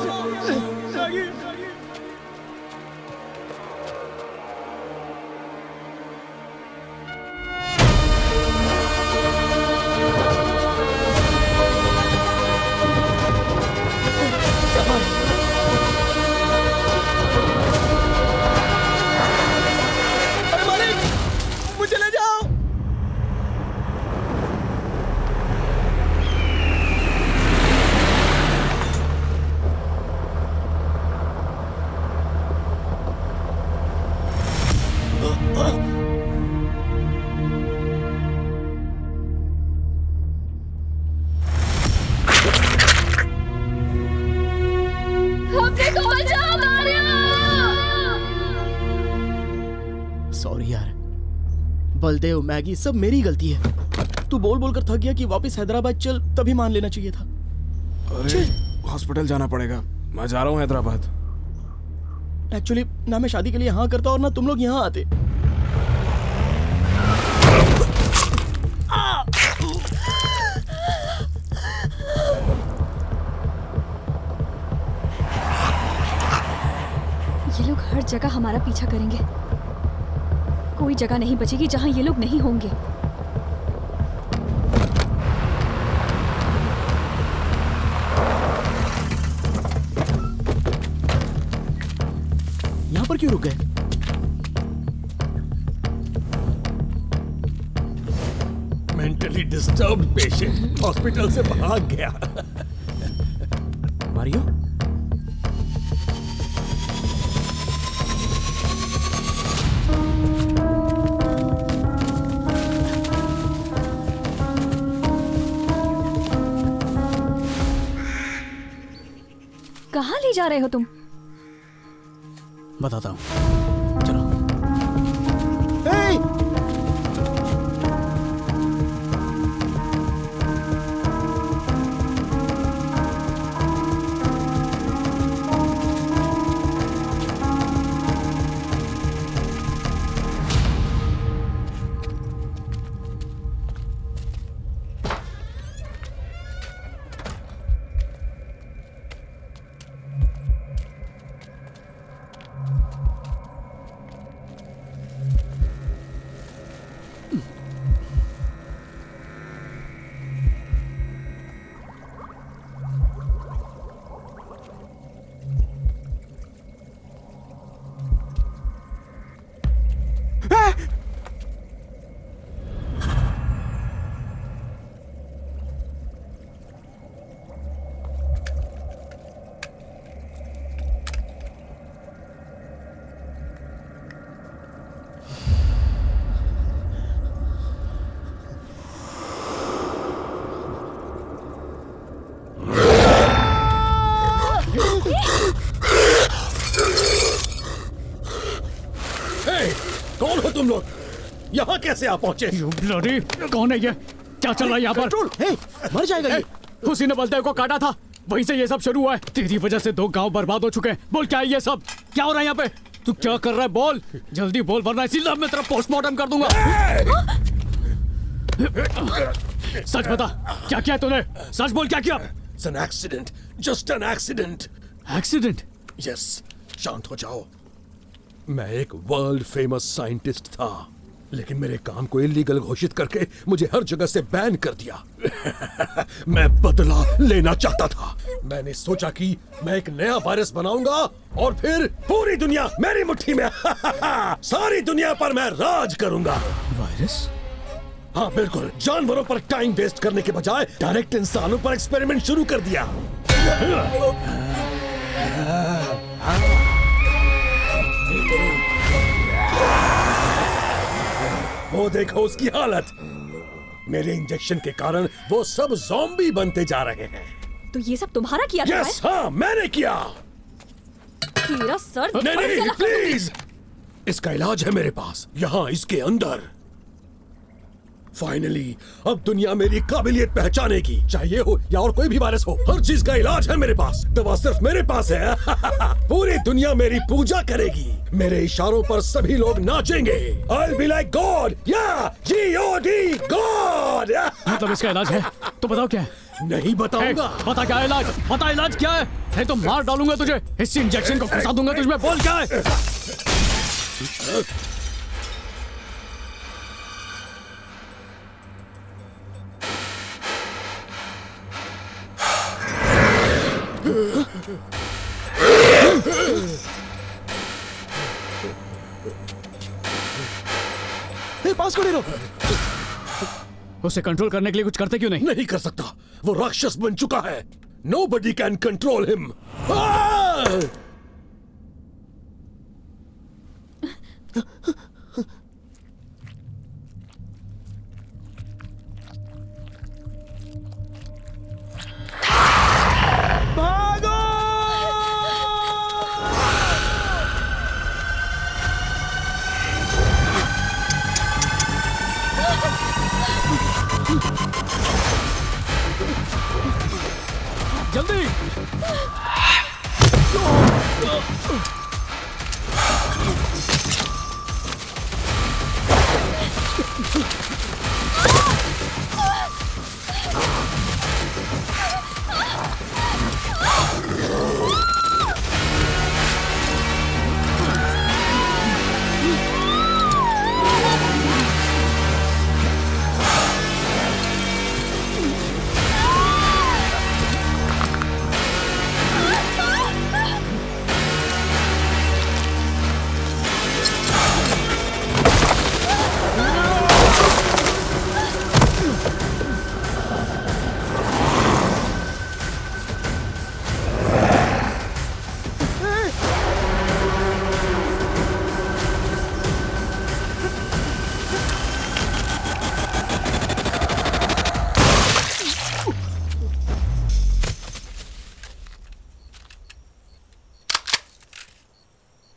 सॉरी यार बलदेव, मैगी सब मेरी गलती है। तू बोल बोल कर थक गया कि वापस हैदराबाद चल, तभी मान लेना चाहिए था। अरे हॉस्पिटल जाना पड़ेगा, मैं जा रहा हूँ हैदराबाद। एक्चुअली ना मैं शादी के लिए यहाँ करता और ना तुम लोग यहाँ आते। ये लोग हर जगह हमारा पीछा करेंगे, कोई जगह नहीं बचेगी जहां ये लोग नहीं होंगे। यहाँ पर क्यों रुक गए? मेंटली डिस्टर्ब्ड पेशेंट हॉस्पिटल से भाग गया। मारियो, कहाँ ले जा रहे हो तुम? बताता हूँ। कैसे आप पहुंचे? ब्लडी, कौन है ये? क्या चल रहा है यहाँ पर? मर जाएगा ये। उसी ने बलदेव को काटा था, वहीं से ये सब शुरू हुआ है। तेरी वजह से 2 गांव बर्बाद हो चुके हैं। बोल क्या है ये सब? क्या हो रहा है यहाँ पे? तू क्या कर रहा है? बोल जल्दी बोल, वरना इसी लव में तेरा पोस्टमार्टम कर दूंगा। सच बता, क्या किया तूने? सच बोल, क्या किया? It's an accident, just an accident. Accident? Yes, शांत हो जाओ। मैं एक वर्ल्ड फेमस साइंटिस्ट था, लेकिन मेरे काम को इलीगल घोषित करके मुझे हर जगह से बैन कर दिया। मैं बदला लेना चाहता था। मैंने सोचा कि मैं एक नया वायरस बनाऊंगा और फिर पूरी दुनिया मेरी मुट्ठी में। सारी दुनिया पर मैं राज करूंगा। वायरस? हाँ बिल्कुल, जानवरों पर टाइम वेस्ट करने के बजाय डायरेक्ट इंसानों पर एक्सपेरिमेंट शुरू कर दिया। वो देखो उसकी हालत। मेरे इंजेक्शन के कारण वो सब ज़ॉम्बी बनते जा रहे हैं। तो ये सब तुम्हारा किया था? यस, हाँ मैंने किया। तेरा सर नहीं, प्लीज, इसका इलाज है मेरे पास, यहाँ इसके अंदर। फाइनली अब दुनिया मेरी काबिलियत पहचानेगी, चाहे हो या और कोई भी वायरस हो। हर चीज का इलाज है मेरे पास, दवा सिर्फ मेरे पास है। पूरी दुनिया मेरी पूजा करेगी, मेरे इशारों पर सभी लोग नाचेंगे। I'll be like God, yeah, G-O-D, God। मतलब इसका इलाज है? तो बताओ क्या है? नहीं बताऊंगा। बता क्या है इलाज? बता इलाज क्या है? नहीं तो मार डालूंगा तुझे, इस इंजेक्शन को फंसा दूंगा तुझमें। बोल क्या है? पास को ले लो। उसे कंट्रोल करने के लिए कुछ करते क्यों नहीं? नहीं कर सकता, वो राक्षस बन चुका है। Nobody can control him। जल्दी!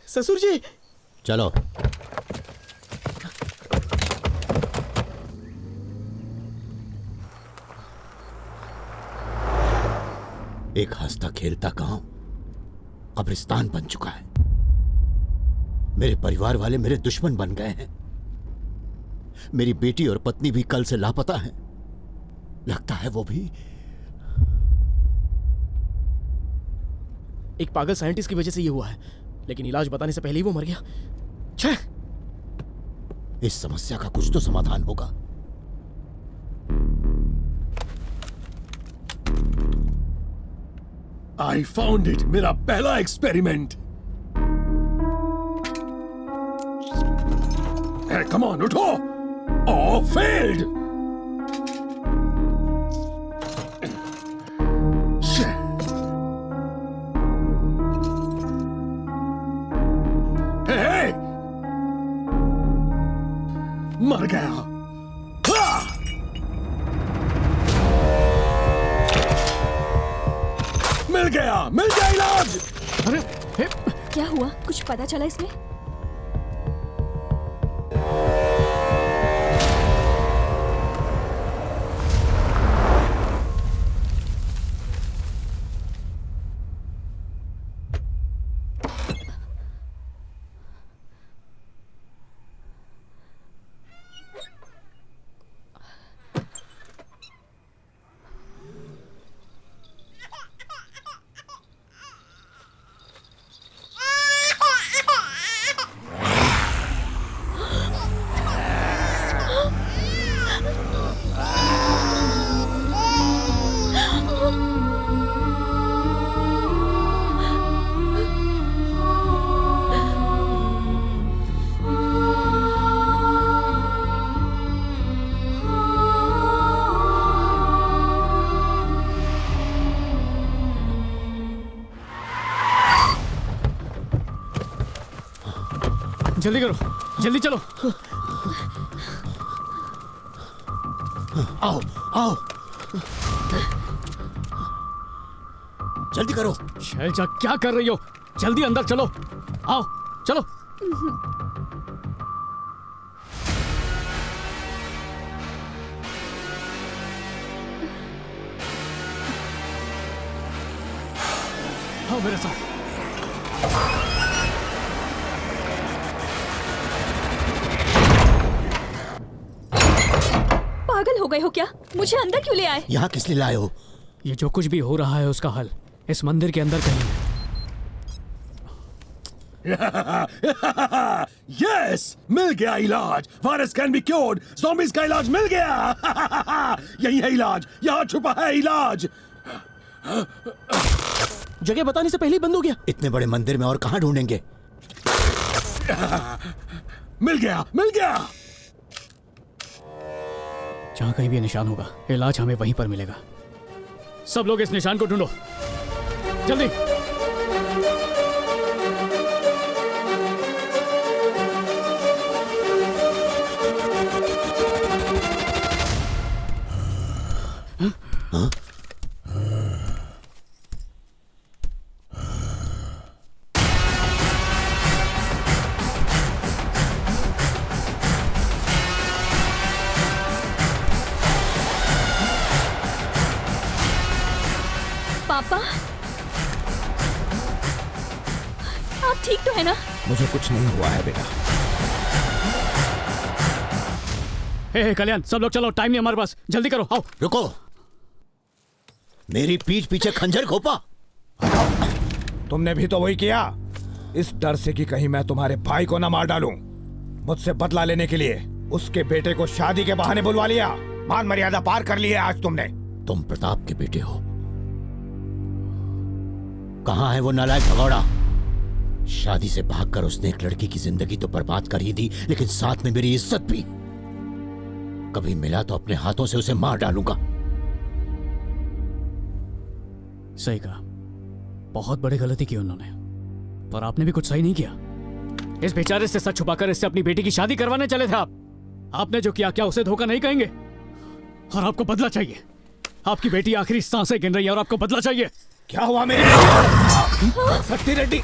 ससुर जी, चलो। एक हंसता खेलता गांव कब्रिस्तान बन चुका है। मेरे परिवार वाले मेरे दुश्मन बन गए हैं। मेरी बेटी और पत्नी भी कल से लापता हैं। लगता है वो भी एक पागल साइंटिस्ट की वजह से ये हुआ है, लेकिन इलाज बताने से पहले ही वो मर गया। छह! इस समस्या का कुछ तो समाधान होगा। I found it, मेरा पहला एक्सपेरिमेंट। Come on, उठो। Oh, failed। मर गया। मिल गया इलाज। अरे क्या हुआ? कुछ पता चला इसमें? जल्दी करो, जल्दी चलो। आओ आओ, जल्दी करो। शैलजा क्या कर रही हो? जल्दी अंदर चलो, आओ चलो। आओ मेरे साथ। पागल हो गए हो क्या? मुझे अंदर क्यों ले आए? यहाँ किस लिए लाए हो? ये जो कुछ भी हो रहा है उसका हल इस मंदिर के अंदर कहीं है। यस, मिल गया इलाज। Virus can be cured. Zombies का इलाज मिल गया। यही है इलाज, यहाँ छुपा है इलाज। जगह बताने से पहले ही बंद हो गया। इतने बड़े मंदिर में और कहाँ ढूंढेंगे? मिल गया, मिल गया। जहाँ कहीं भी निशान होगा इलाज हमें वहीं पर मिलेगा। सब लोग इस निशान को ढूंढो, जल्दी। हाँ? पापा, आप ठीक तो है ना? मुझे कुछ नहीं हुआ है बेटा। हे कल्याण, सब लोग चलो, टाइम नहीं हमारे पास, जल्दी करो, आओ। रुको, मेरी पीठ पीछे खंजर घोपा। तुमने भी तो वही किया, इस डर से कि कहीं मैं तुम्हारे भाई को न मार डालूं। मुझसे बदला लेने के लिए उसके बेटे को शादी के बहाने बुलवा लिया। मान मर्यादा पार कर ली है आज तुमने। तुम प्रताप के बेटे हो। कहां है वो नालायक भगौड़ा? शादी से भागकर उसने एक लड़की की जिंदगी तो बर्बाद कर ही दी, लेकिन साथ में मेरी इज्जत भी। कभी मिला तो अपने हाथों से उसे मार डालूंगा। सही कहा, बहुत बड़ी गलती की उन्होंने, पर आपने भी कुछ सही नहीं किया। इस बेचारे से सच छुपाकर इससे अपनी बेटी की शादी करवाने चले थे आप। आपने जो किया, क्या उसे धोखा नहीं कहेंगे? और आपको बदला चाहिए। आपकी बेटी आखिरी सांसें गिन रही है और आपको बदला चाहिए। क्या हुआ मेरी बेटी? शक्ति रेड्डी,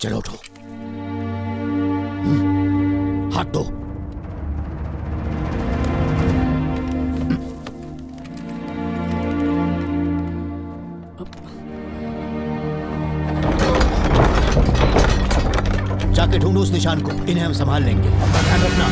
चलो उठो, हाथ दो। जाके ढूंढो उस निशान को, इन्हें हम संभाल लेंगे। ध्यान रखना।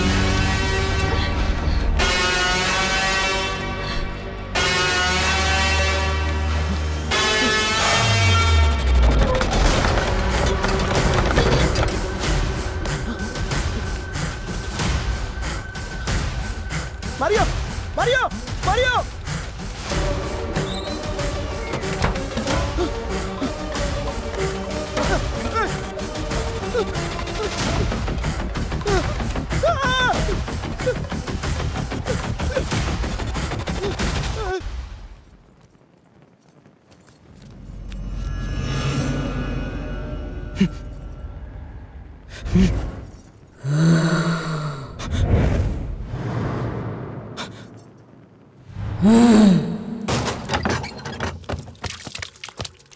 Mario, Mario, Mario!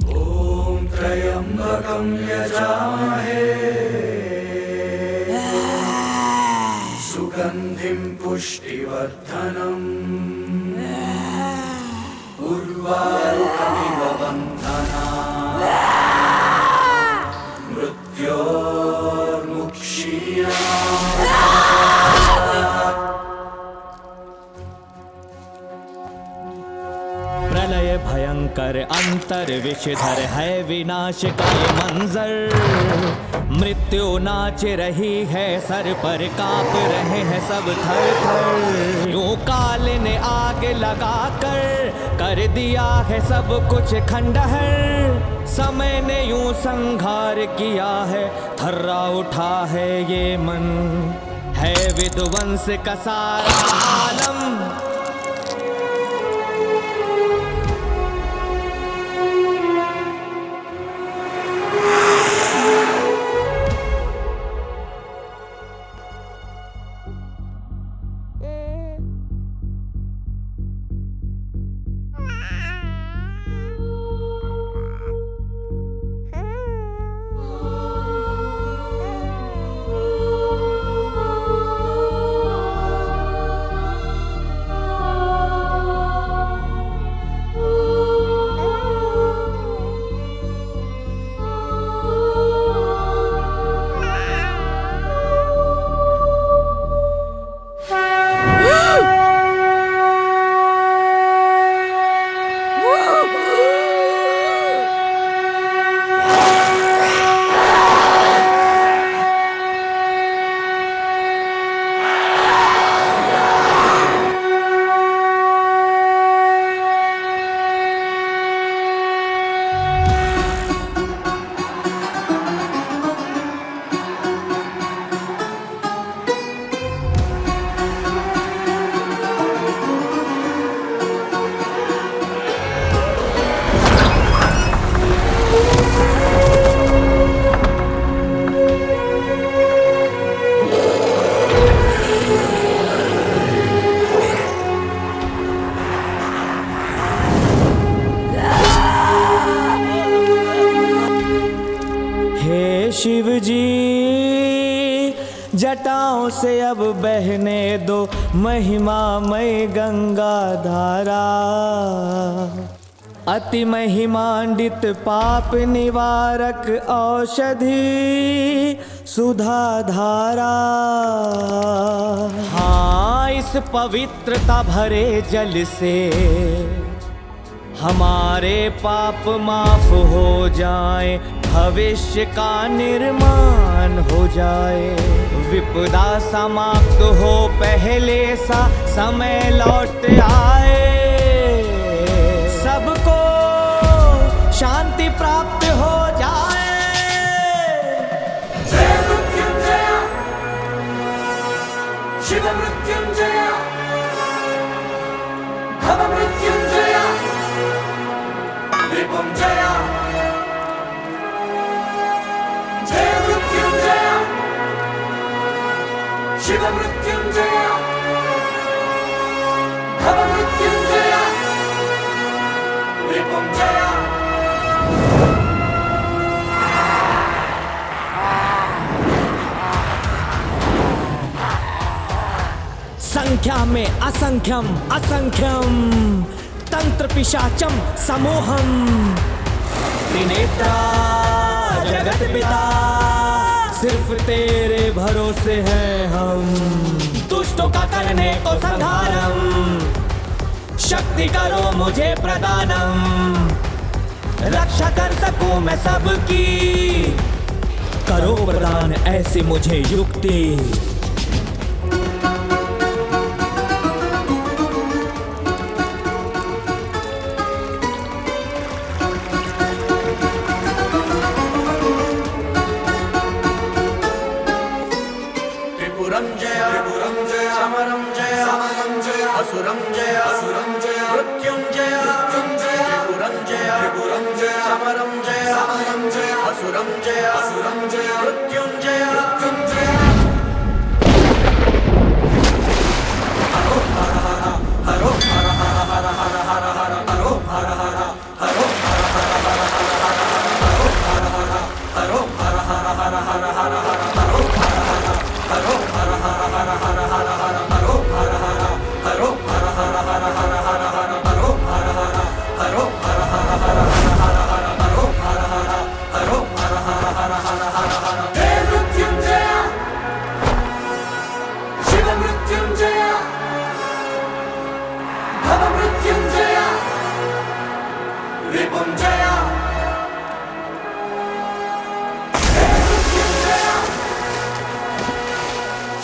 ॐ त्र्यम्बकं यजामहे सुगन्धिं पुष्टिवर्धनम् उर्वारुकमिव बन्धना प्रलय भयंकर अंतर विषधर है विनाश का ये मंजर। मृत्यु नाच रही है सर पर, कांप रहे हैं सब थर थर। यूं काल ने आग लगा कर दिया है सब कुछ खंडहर। समय ने यूं संघार किया है, थर्रा उठा है ये मन। है विध्वंस का सारा आलम। शिव जी, जटाओं से अब बहने दो महिमामय गंगा धारा। अति महिमांडित पाप निवारक औषधि सुधा धारा। हाँ, इस पवित्रता भरे जल से हमारे पाप माफ हो जाए, भविष्य का निर्माण हो जाए। विपदा समाप्त हो पहले सा समय लौट आए, सबको शांति प्राप्त हो जाए। जय मृत्युंजय, शिव मृत्युंजय, भव मृत्युंजय, रिपुंजय। जय मृत्युंजय, शिव मृत्युंजय, भव मृत्युंजय, रिपुंजय। संख्या में असंख्यम असंख्यम, तंत्र पिशाचम समूहम। त्रिनेत्रा जगत पिता, सिर्फ तेरे भरोसे हैं हम। दुष्टों का करने को संहारम, शक्ति करो मुझे प्रदानम। रक्षा कर सकूं मैं सबकी, करो प्रदान ऐसी मुझे युक्ति। त्रिपुरं जय, त्रिपुरं जय, समरं जय, समरं जय, असुरं जय, असुरं जय, मृत्युंजय, मृत्युंजय, त्रिपुरं जय, त्रिपुरं जय, समरं जय, समरं जय, असुरं जय, असुरं जय, मृत्युंजय, मृत्युंजय। हरो हर हर हरो हर हर हर हर हर हर हरो हर हर हरो हर हर हर हर हरो हर हर हरो हर हर हर हर हर हरो हर हर हरो हर हर हर हर हर हर हरो हर हर हरो हर हर हर हर हर हर हरो हर हर हरो हर हर हर हर हर हर हरो हर हर हरो हर हर हर हर हर हर। जय मृत्युंजय, शिव मृत्युंजय, भव मृत्युंजय, रिपुंजय। जय मृत्युंजय,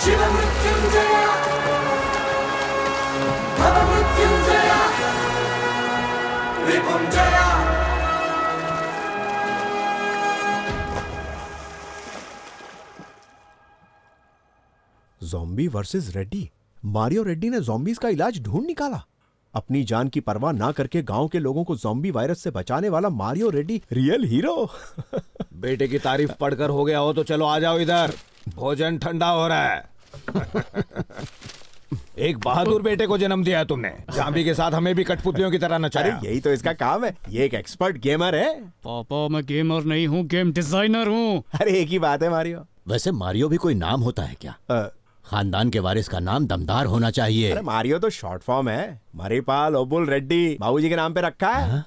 शिव मृत्युंजय, भव Mrityunjay, Ripunjay. Zombie versus Reddy. Mario Reddy ने ज़ॉम्बीज का इलाज ढूंढ निकाला। अपनी जान की परवाह ना करके गांव के लोगों को ज़ॉम्बी वायरस से बचाने वाला मारियो रेड्डी रियल हीरो। बेटे की तारीफ पढ़कर हो गया हो तो चलो आ जाओ इधर, भोजन ठंडा हो रहा है। एक बहादुर बेटे को जन्म दिया है तुमने, जाम्बी के साथ हमें भी कठपुतलियों की तरह नचाया। अरे यही तो इसका काम है, ये एक एक्सपर्ट गेमर है। पापा मैं गेमर नहीं हूँ, गेम डिजाइनर हूँ। अरे एक ही बात है मारियो। वैसे मारियो भी कोई नाम होता है क्या? खानदान के वारिस का नाम दमदार होना चाहिए। अरे मारियो तो शॉर्ट फॉर्म है। मरीपाल ओबुल रेड्डी बाबूजी के नाम पे रखा है।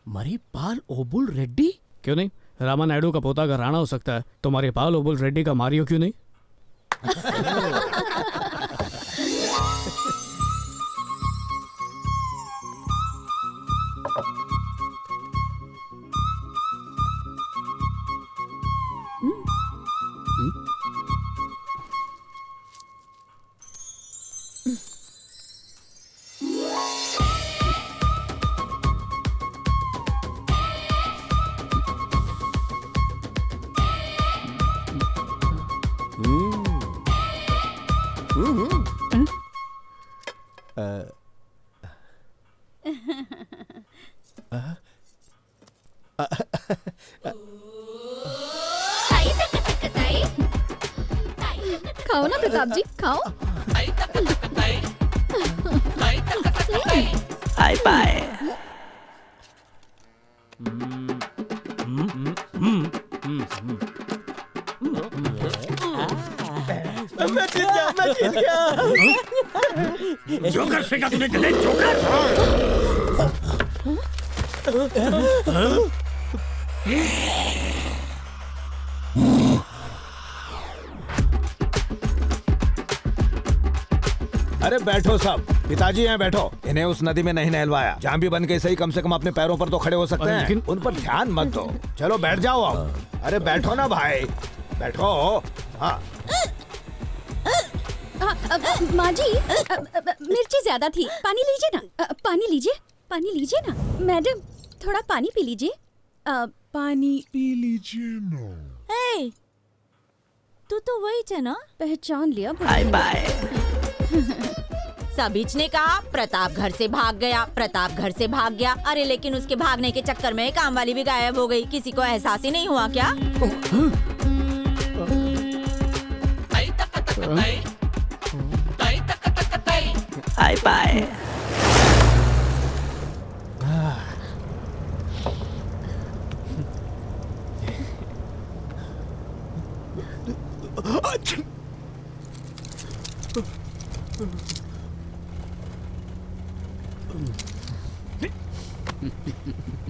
मरीपाल ओबुल रेड्डी? क्यों नहीं, रामा नायडू का पोता अगर राणा हो सकता है तो मरीपाल ओबुल रेड्डी का मारियो क्यों नहीं? खाओ ना प्रताप जी, खाओ। Hi bye. मैं जीत गया। जोकर फेंका तूने गधे, जोकर। अरे बैठो सब, पिताजी यहाँ बैठो। इन्हें उस नदी में नहीं नहलवाया। जहाँ भी बन के सही कम से कम अपने पैरों पर तो खड़े हो सकते हैं। उन पर ध्यान मत दो। चलो बैठ जाओ अब। अरे बैठो ना भाई, बैठो। हाँ माँ जी, मिर्ची ज्यादा थी, पानी लीजिए ना। पानी लीजिए, पानी लीजिए ना। मैडम थोड़ा पानी पी लीजिए। पानी पी लीजिए ना। तू तो वही है ना? पहचान लिया। Bye bye. सबीच ने कहा प्रताप घर से भाग गया, प्रताप घर से भाग गया। अरे लेकिन उसके भागने के चक्कर में काम वाली भी गायब हो गई। किसी को एहसास ही नहीं हुआ क्या? Bye bye.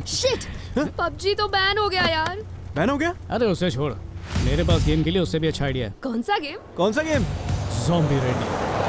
शिट, पबजी तो बैन हो गया यार। बैन हो गया? अरे उसे छोड़, मेरे पास गेम के लिए उससे भी अच्छा आइडिया है। कौन सा गेम? कौन सा गेम? Zombie ready.